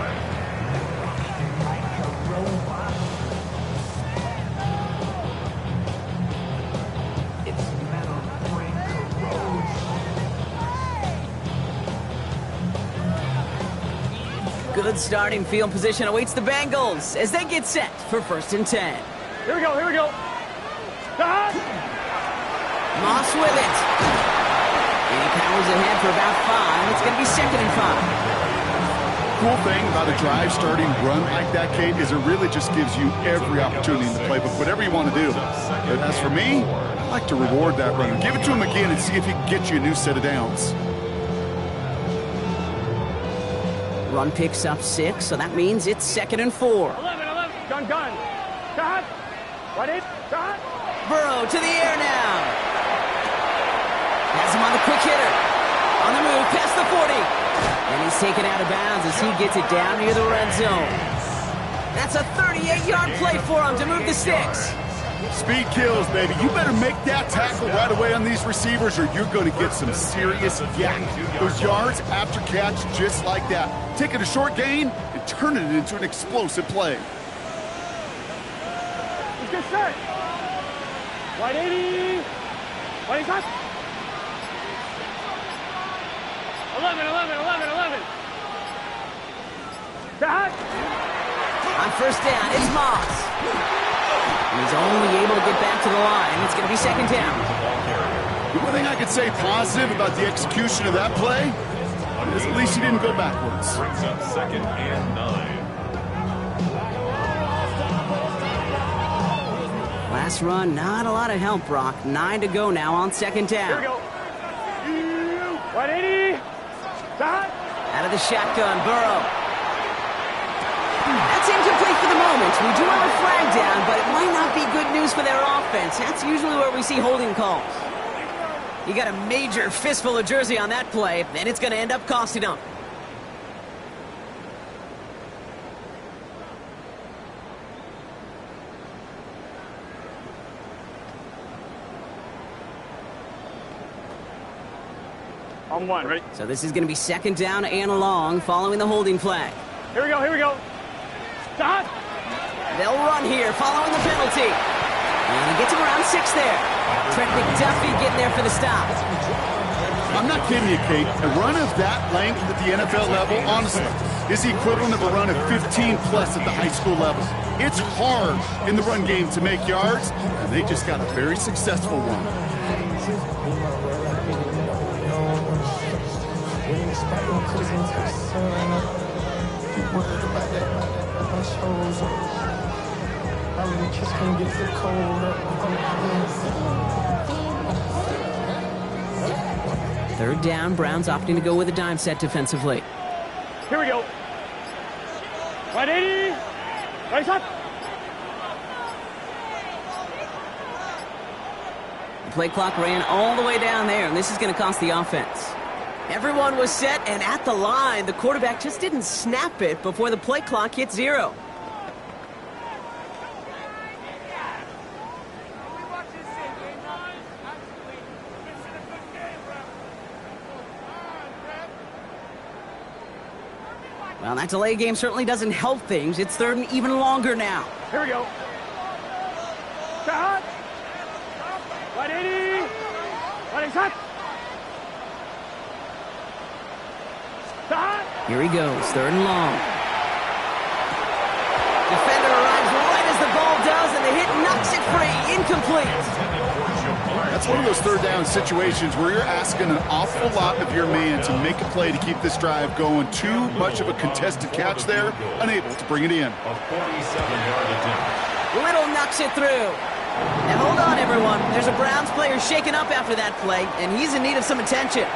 Good starting field position awaits the Bengals as they get set for 1st and 10. Here we go. Moss with it. And he powers ahead for about 5. It's going to be 2nd and 5. Cool thing about a drive starting run like that, Kate, is it really just gives you every opportunity in the playbook, whatever you want to do. But as for me, I like to reward that runner. Give it to him again and see if he can get you a new set of downs. Run picks up 6, so that means it's 2nd and 4. 11. Gun. Shot. What is? Shot. Burrow to the air now. Has him on the quick hitter. On the move, past the 40. And he's taken out of bounds as he gets it down near the red zone. That's a 38-yard play for him to move the sticks. Speed kills, baby. You better make that tackle right away on these receivers or you're going to get some serious yak. Those yards after catch just like that. Taking a short gain and turning it into an explosive play. Let's get set. 180. 180. 11. Dad. On first down, it's Moss. And he's only able to get back to the line. It's going to be second down. The one thing I could say positive about the execution of that play is at least he didn't go backwards. Brings up 2nd and 9. Last run, not a lot of help, Brock. 9 to go now on second down. Here we go. 180. Dad. Out of the shotgun, Burrow. That's incomplete for the moment. We do have a flag down, but it might not be good news for their offense. That's usually where we see holding calls. You got a major fistful of jersey on that play, and it's going to end up costing them. On one, right? So this is going to be second down and long following the holding flag. Here we go. Stop. They'll run here following the penalty. And he gets him around 6 there. Trent McDuffie getting there for the stop. I'm not kidding you, Kate. A run of that length at the NFL level, honestly, is the equivalent of a run of 15-plus at the high school level. It's hard in the run game to make yards, and they just got a very successful one. Third down, Browns opting to go with a dime set defensively. Here we go. 180. Right shot. The play clock ran all the way down there, and this is going to cost the offense. Everyone was set and at the line. The quarterback just didn't snap it before the play clock hit 0. Well, that delay game certainly doesn't help things. It's third and even longer now. Here we go. Shot. 180. 180 shot. Shot. Here he goes, third and long. Defender arrives right as the ball does, and the hit knocks it free. Incomplete. That's one of those third down situations where you're asking an awful lot of your man to make a play to keep this drive going. Too much of a contested catch there, unable to bring it in. A 47-yard attempt. Little knocks it through. Now hold on, everyone. There's a Browns player shaken up after that play, and he's in need of some attention.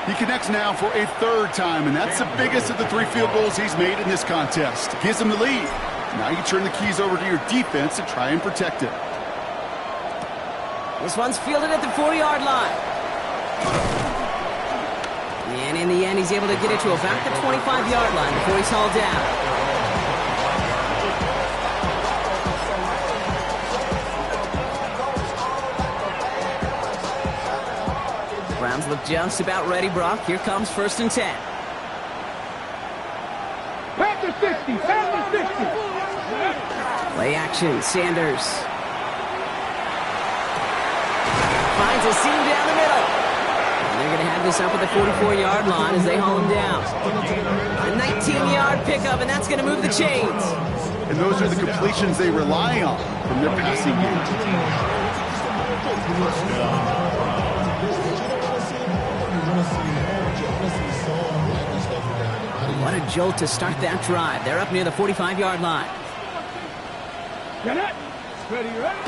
He connects now for a third time, and that's the biggest of the 3 field goals he's made in this contest. Gives him the lead. Now you turn the keys over to your defense and try and protect it. This one's fielded at the 4-yard line. And in the end, he's able to get it to about the 25-yard line before he's hauled down. Browns look just about ready, Brock. Here comes 1st and 10. Back to 60. Back to 60. Play action, Sanders. Finds a seam down the middle. And they're going to have this up at the 44-yard line as they haul him down. A 19-yard pickup, and that's going to move the chains. And those are the completions they rely on from their passing game. What a jolt to start that drive. They're up near the 45-yard line. Get it. Ready, ready.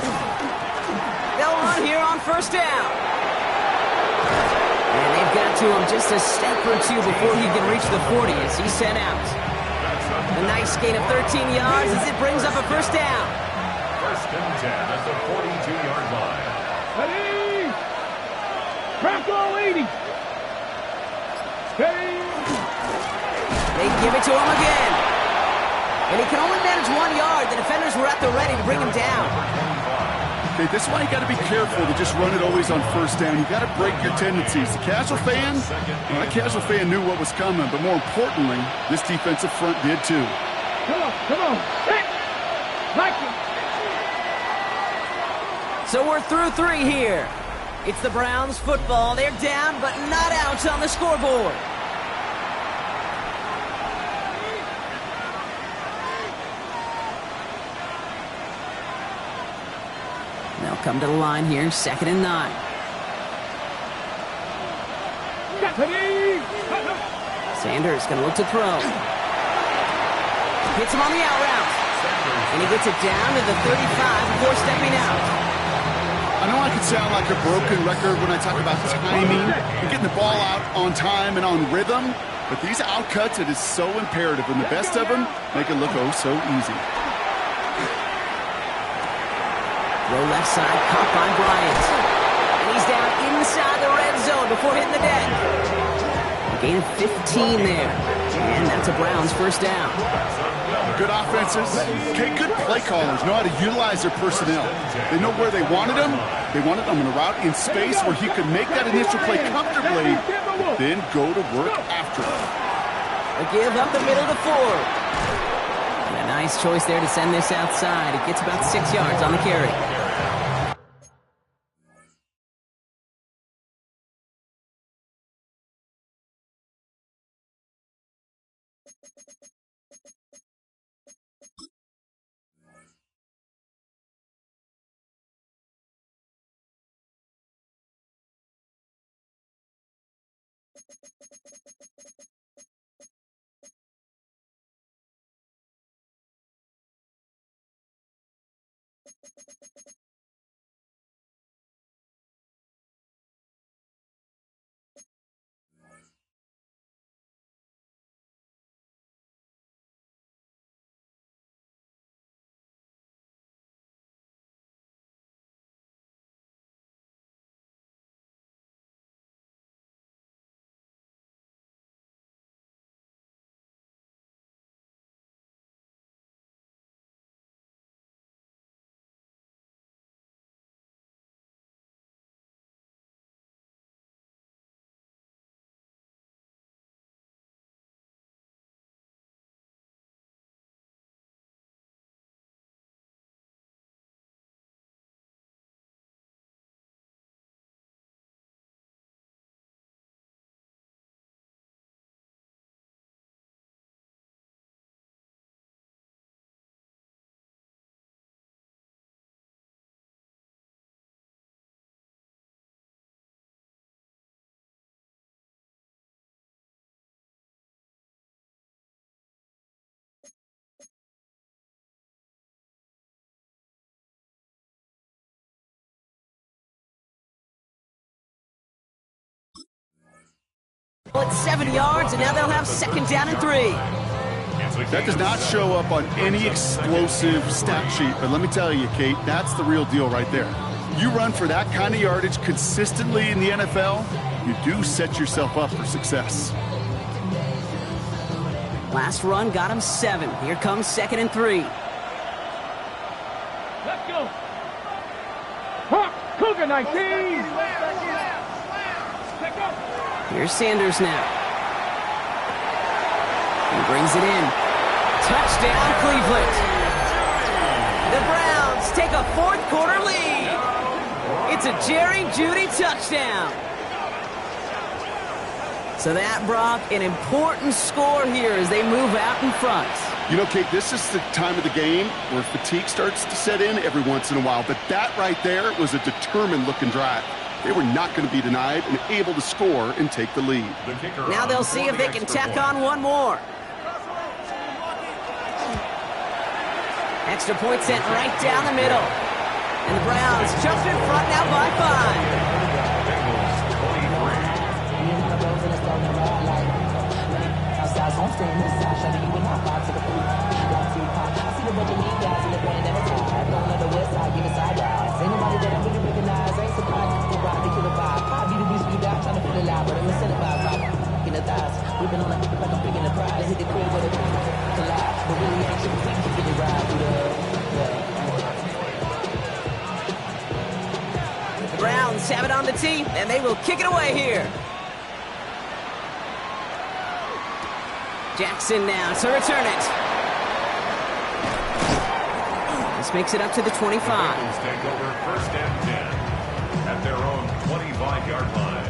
They'll run here on 1st down. And they've got to him just a step or 2 before he can reach the 40 as he's sent out. A nice gain of 13 yards as it brings up a 1st down. 1st and 10 at the 42-yard line. Ready. Bronco 80. Steady. They give it to him again. And he can only manage 1 yard. The defenders were at the ready to bring him down. Okay, this is why you got to be careful to just run it always on first down. You got to break your tendencies. The casual fan, well, that casual fan knew what was coming, but more importantly, this defensive front did too. Come on. Hey. Like it. So we're through 3 here. It's the Browns football. They're down, but not out on the scoreboard. They'll come to the line here, 2nd and 9. Sanders going to look to throw. Hits him on the out route. And he gets it down to the 35 before stepping out. I know I can sound like a broken record when I talk about timing and getting the ball out on time and on rhythm, but these outcuts, it is so imperative, and the best of them make it look oh so easy. Throw left side, caught by Bryant. And he's down inside the red zone before hitting the deck. A gain of 15 there. And that's a Browns first down. Good offenses, okay, good play callers know how to utilize their personnel. They know where they wanted them. They wanted them in a route in space where he could make that initial play comfortably, then go to work after it. A give up the middle to Ford. And a nice choice there to send this outside. It gets about 6 yards on the carry. Well, it's 70 yards, and now they'll have 2nd down and 3. That does not show up on any explosive stat sheet, but let me tell you, Kate, that's the real deal right there. You run for that kind of yardage consistently in the NFL, you do set yourself up for success. Last run got him 7. Here comes 2nd and 3. Let's go. Hawk, Cougar 19. Here's Sanders now. He brings it in. Touchdown, Cleveland. The Browns take a 4th quarter lead. It's a Jerry Jeudy touchdown. So that, Brock, an important score here as they move out in front. You know, Kate, this is the time of the game where fatigue starts to set in every once in a while, but that right there was a determined-looking drive. They were not going to be denied and able to score and take the lead. Now they'll see if they can tack on one more. Extra point sent right down the middle. And the Browns jump in front now by 5. Whipping on it like I'm picking a prize. Hit the crib with it. Collide. But really ain't shit. We can get it right through The Browns have it on the tee, and they will kick it away here. Jackson now to return it. This makes it up to the 25. Bengals take over first and 10 at their own 25-yard line.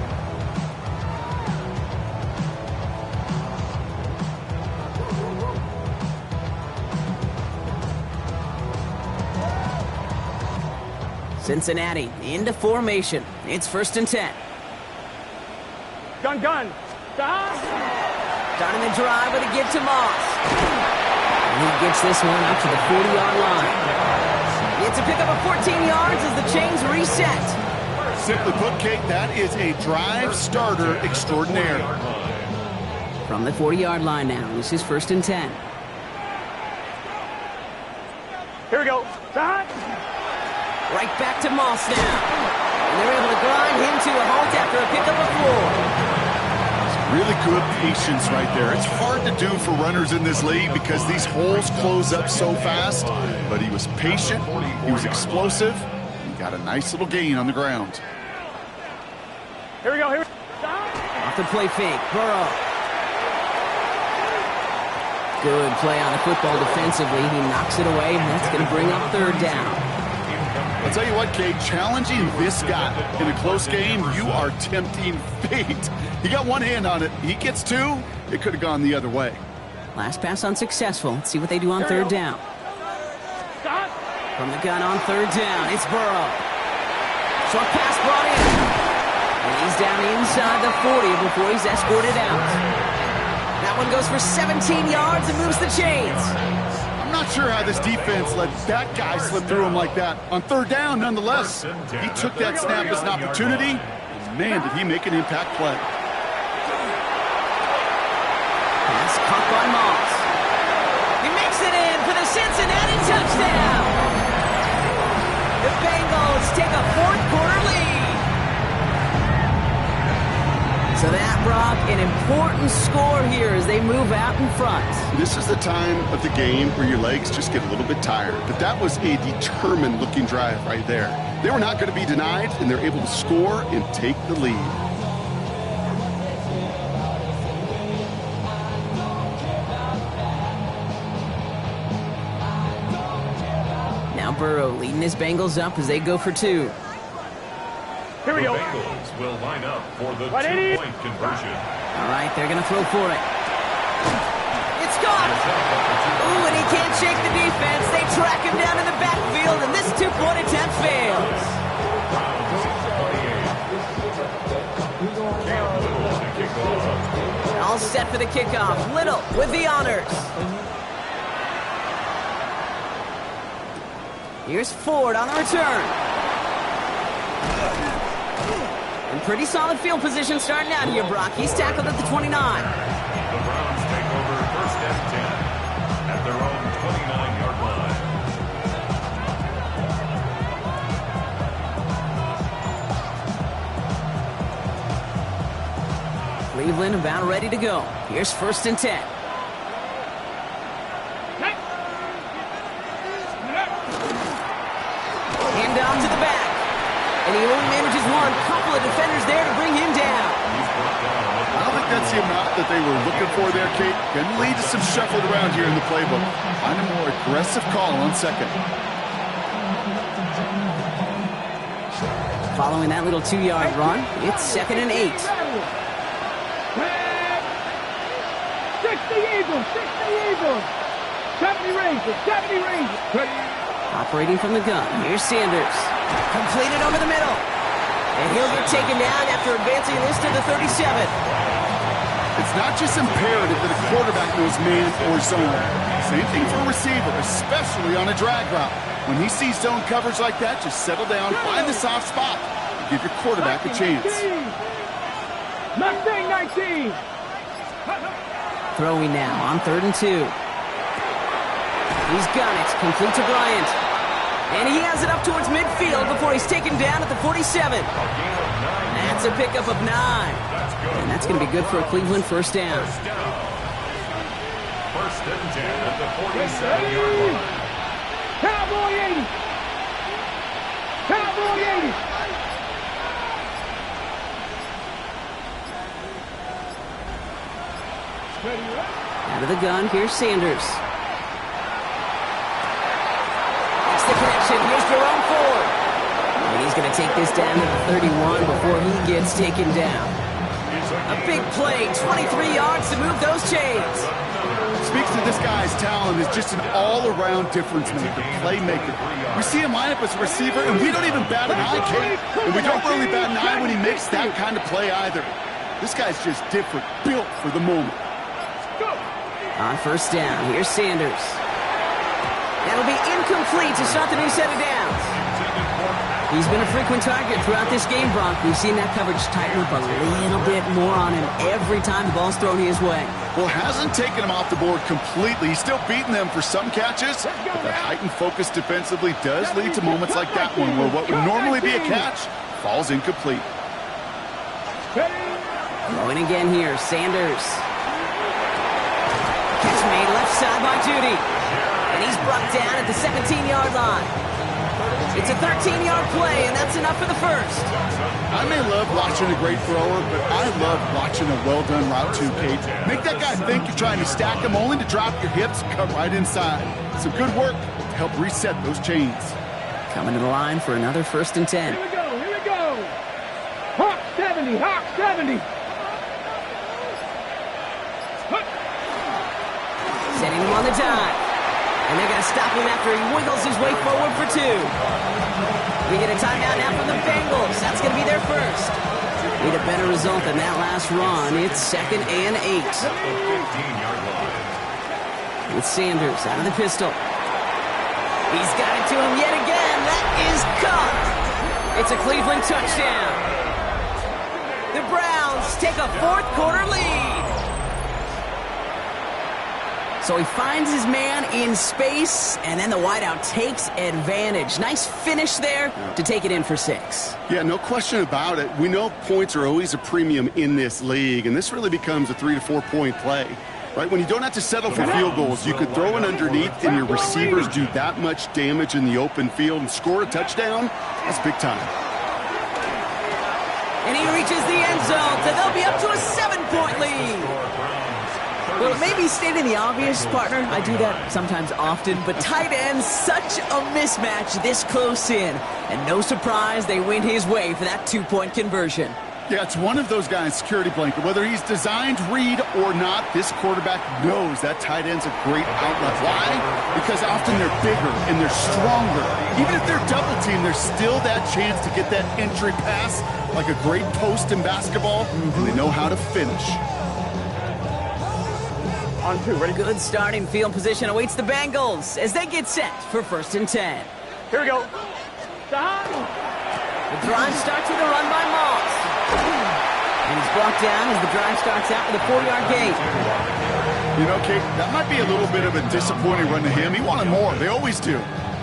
Cincinnati into formation. It's first and 10. Gun. Stop. Starting the drive with a give to Moss. And he gets this one up to the 40-yard line. It's a pickup of 14 yards as the chains reset. Simply put, Kate, that is a drive starter extraordinaire. From the 40-yard line now, this is first and 10. Here we go. Stop. Right back to Moss now. And they're able to grind him to a halt after a pickup of 4. Really good patience right there. It's hard to do for runners in this league because these holes close up so fast. But he was patient, he was explosive, he got a nice little gain on the ground. Here we go. Off the play fake, Burrow. Good play on the football defensively. He knocks it away, and that's going to bring up third down. I'll tell you what, Kate, challenging this guy in a close game, you are tempting fate. He got one hand on it. He gets two. It could have gone the other way. Last pass unsuccessful. Let's see what they do on third down. Stop. From the gun on third down, it's Burrow. Short pass brought in. And he's down inside the 40 before he's escorted out. That one goes for 17 yards and moves the chains. I'm not sure how this defense let that guy slip through him like that. On third down, nonetheless, he took that snap as an opportunity. And man, did he make an impact play. Pass caught by Moss. He makes it in for the Cincinnati touchdown. The Bengals take a fourth-quarter lead. So that, Brock, an important score here as they move out in front. This is the time of the game where your legs just get a little bit tired. But that was a determined-looking drive right there. They were not going to be denied, and they're able to score and take the lead. Now Burrow leading his Bengals up as they go for 2. Here we The go. Bengals will line up for the 180. two-point conversion. All right, they're going to throw for it. It's gone! Ooh, and he can't shake the defense. They track him down in the backfield, and this two-point attempt fails. All set for the kickoff. Little with the honors. Here's Ford on the return. And pretty solid field position starting out here, Brock. He's tackled at the 29. The Browns take over first and 10 at their own 29-yard line. Cleveland about ready to go. Here's first and 10. Hand off to the back. And he only manages one. Couple of defenders there to bring him down. I don't think that's the amount that they were looking for there, Kate. Can lead to some shuffling around here in the playbook. Find a more aggressive call on second. Following that little 2-yard run, it's second and 8. 60 Eagles, 60 Eagles. 70 Rangers. Operating from the gun. Here's Sanders. Completed over the middle. And he'll get taken down after advancing this to the 37. It's not just imperative that a quarterback knows man or zone. Same thing for a receiver, especially on a drag route. When he sees zone coverage like that, just settle down, find the soft spot, and give your quarterback a chance. Mustang 19. Throwing now on third and 2. He's got it. Complete to Bryant. And he has it up towards midfield before he's taken down at the 47. That's a pickup of 9. That's good. And that's going to be good for a Cleveland first down. First down. First and 10 at the 47-yard line. Cowboy 80. Cowboy 80. Out of the gun, here's Sanders. That's the connection. Here's Jerome Ford. And he's going to take this down to the 31 before he gets taken down. A big play, 23 yards to move those chains. Speaks to this guy's talent as just an all-around difference maker, playmaker. We see him line up as a receiver, and we don't even bat an eye, Kate. And we don't really bat an eye when he makes that kind of play either. This guy's just different, built for the moment. On first down, here's Sanders. That'll be incomplete to start the new set of downs. He's been a frequent target throughout this game, Brock. We've seen that coverage tighten up a little bit more on him every time the ball's thrown his way. Well, hasn't taken him off the board completely. He's still beating them for some catches, but that heightened focus defensively does lead to moments like that one where what would normally be a catch falls incomplete. Going again here, Sanders. Catch made left side by Judy. And he's brought down at the 17-yard line. It's a 13-yard play, and that's enough for the first. I may love watching a great thrower, but I love watching a well-done route too, Kate. Make that guy think you're trying to stack him only to drop your hips, cut right inside. Some good work to help reset those chains. Coming to the line for another first and 10. Here we go, here we go. Hawk 70, Hawk 70. Setting him on the dive. And they're going to stop him after he wiggles his way forward for 2. We get a timeout now from the Bengals. That's going to be their first. Need a better result than that last run. It's 2nd and 8. With Sanders out of the pistol. He's got it to him yet again. That is caught. It's a Cleveland touchdown. The Browns take a fourth-quarter lead. So he finds his man in space, and then the wideout takes advantage. Nice finish there to take it in for 6. Yeah, no question about it. We know points are always a premium in this league, and this really becomes a 3 to 4 point play. Right, when you don't have to settle for field goals, you could throw it underneath and your receivers do that much damage in the open field and score a touchdown. That's big time. And he reaches the end zone, so they'll be up to a 7-point lead. Well, it may be stating the obvious, partner. I do that sometimes often, but tight ends, such a mismatch this close in. And no surprise, they went his way for that 2-point conversion. Yeah, it's one of those guys' security blanket. Whether he's designed read or not, this quarterback knows that tight end's a great outlet. Why? Because often they're bigger and they're stronger. Even if they're double teamed, there's still that chance to get that entry pass, like a great post in basketball, and they know how to finish. On 2, ready? Good starting field position awaits the Bengals as they get set for 1st and 10. Here we go. Stop. The drive starts with a run by Moss. And he's brought down as the drive starts out with a 4-yard gain. You know, Kate, that might be a little bit of a disappointing run to him. He wanted more. They always do.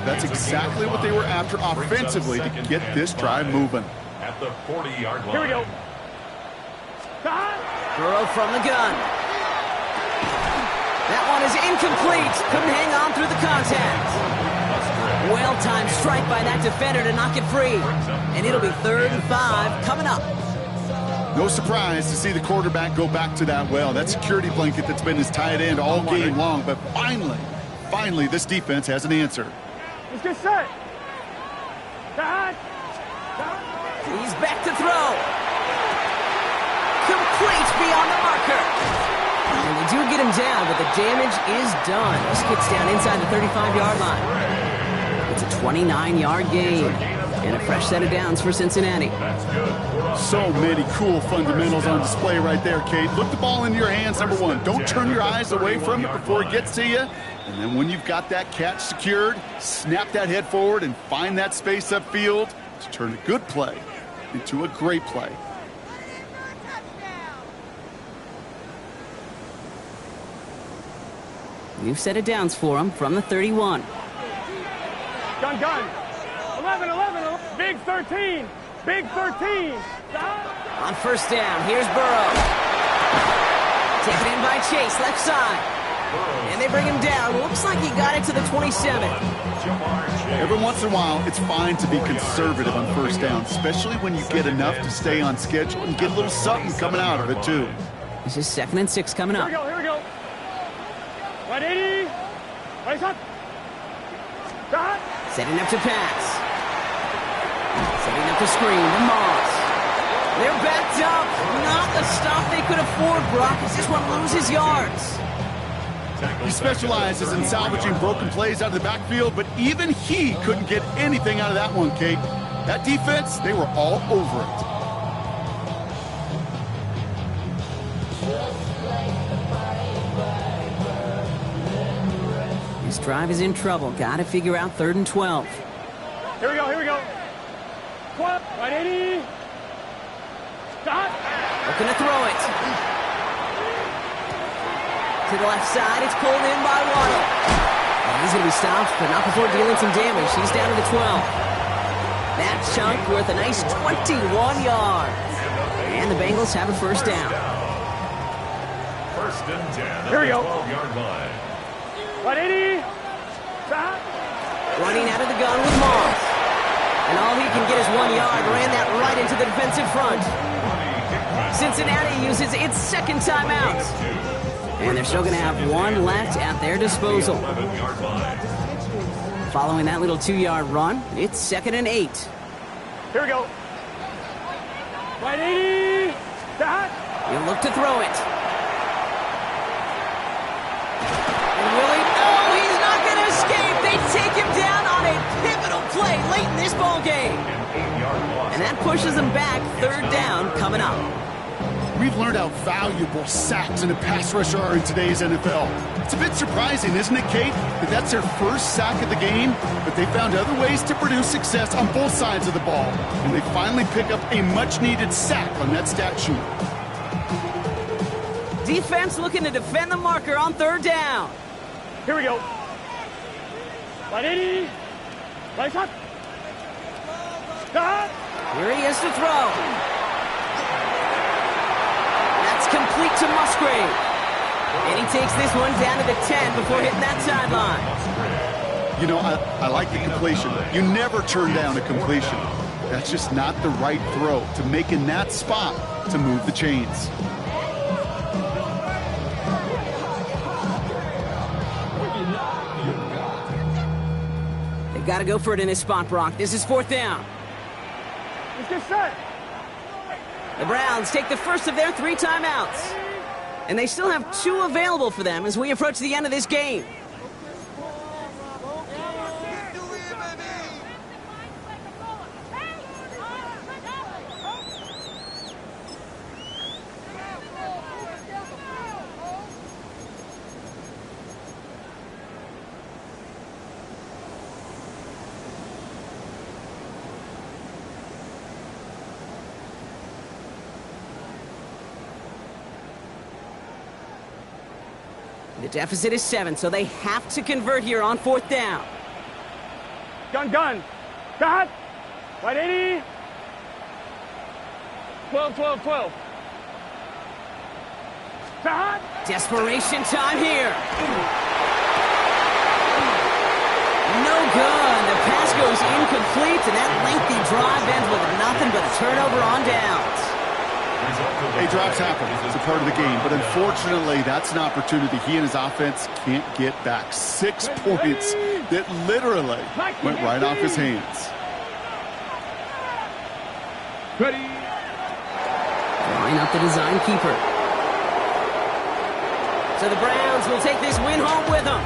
That's exactly what they were after offensively to get this drive moving. At the 40-yard line. Here we go. Stop. Burrow from the gun. That one is incomplete. Couldn't hang on through the contact. Well-timed strike by that defender to knock it free. And it'll be 3rd and 5 coming up. No surprise to see the quarterback go back to that well. That security blanket that's been his tight end all game long. But finally, this defense has an answer. Let's get set. Stop. He's back to throw. Complete beyond the marker. And they do get him down, but the damage is done. This gets down inside the 35-yard line. It's a 29-yard gain. And a fresh set of downs for Cincinnati. So many cool fundamentals on display right there, Kate. Look the ball into your hands, number 1. Don't turn your eyes away from it before it gets to you. And then when you've got that catch secured, snap that head forward and find that space upfield to turn a good play into a great play. New set of downs for him from the 31. Gun. 11, big 13, big 13. Stop. On first down, here's Burrow. Taken in by Chase, left side. And they bring him down. Looks like he got it to the 27. Every once in a while, it's fine to be conservative on first down, especially when you get enough to stay on schedule and get a little something coming out of it, too. This is 2nd and 6 coming up. Here we go. 180. Right up. Stop. Setting up to pass. Setting up the screen to Moss. They're backed up. Not the stop they could afford, Brock, as this one loses yards. He specializes in salvaging broken plays out of the backfield, but even he couldn't get anything out of that one, Kate. That defense, they were all over it. This drive is in trouble. Got to figure out 3rd and 12. Here we go. 180. Stop. Looking to throw it. To the left side, it's pulled in by Waddle. And he's going to be stopped, but not before dealing some damage. He's down to the 12. That chunk worth a nice 21 yards. And the Bengals have a first down. First and 10. Here we go. 12-yard line. 180. Stop. Running out of the gun with Moss. And all he can get is 1 yard. Ran that right into the defensive front. Cincinnati uses its second timeout. And they're still going to have one left at their disposal. Following that little 2-yard run, it's 2nd and 8. Here we go. 180. Stop. He'll look to throw it. And Willie, he's not going to escape. They take him down on a pivotal play late in this ball game. And that pushes them back. 3rd down coming up. We've learned how valuable sacks and a pass rush are in today's NFL. It's a bit surprising, isn't it, Kate, that that's their first sack of the game, but they found other ways to produce success on both sides of the ball, and they finally pick up a much-needed sack on that stat sheet. Defense looking to defend the marker on 3rd down. Here we go. 180. Right up. Stop. Here he is to throw. That's complete to Musgrave. And he takes this one down to the 10 before hitting that sideline. You know, I like the completion. You never turn down a completion. That's just not the right throw to make in that spot to move the chains. They've got to go for it in this spot, Brock. This is 4th down. Let's get set. The Browns take the first of their 3 timeouts. And they still have 2 available for them as we approach the end of this game. The deficit is 7, so they have to convert here on 4th down. Gun. Stop. 180. 12. Stop. Desperation time here. No good. The pass goes incomplete, and that lengthy drive ends with nothing but a turnover on downs. Hey, drops happen. It's a part of the game. But unfortunately, that's an opportunity he and his offense can't get back. 6 points that literally went right off his hands. Ready. Line up the design keeper. So the Browns will take this win home with them.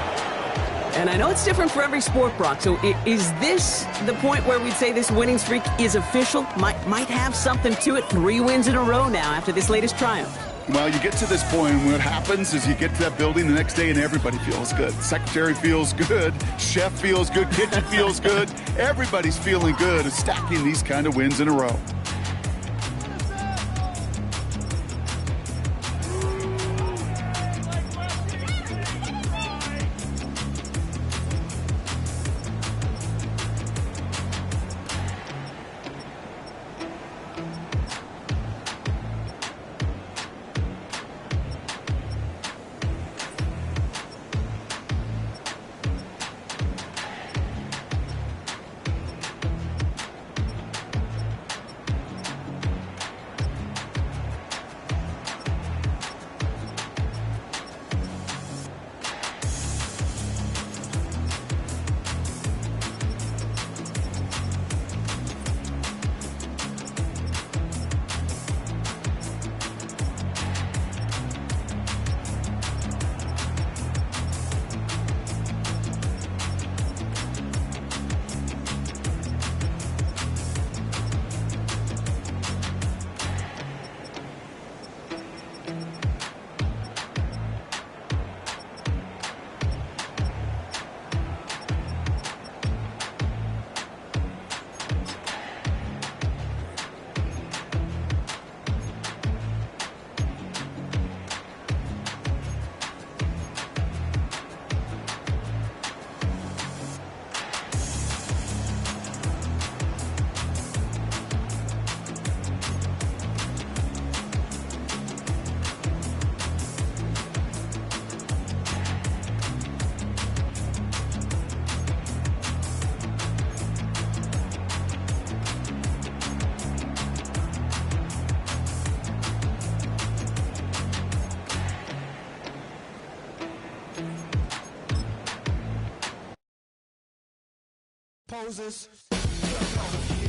And I know it's different for every sport, Brock. So is this the point where we'd say this winning streak is official? Might have something to it. 3 wins in a row now after this latest triumph. Well, you get to this point, and what happens is you get to that building the next day, and everybody feels good. Secretary feels good. Chef feels good. Kitchen feels good. Everybody's feeling good at stacking these kind of wins in a row. Posers.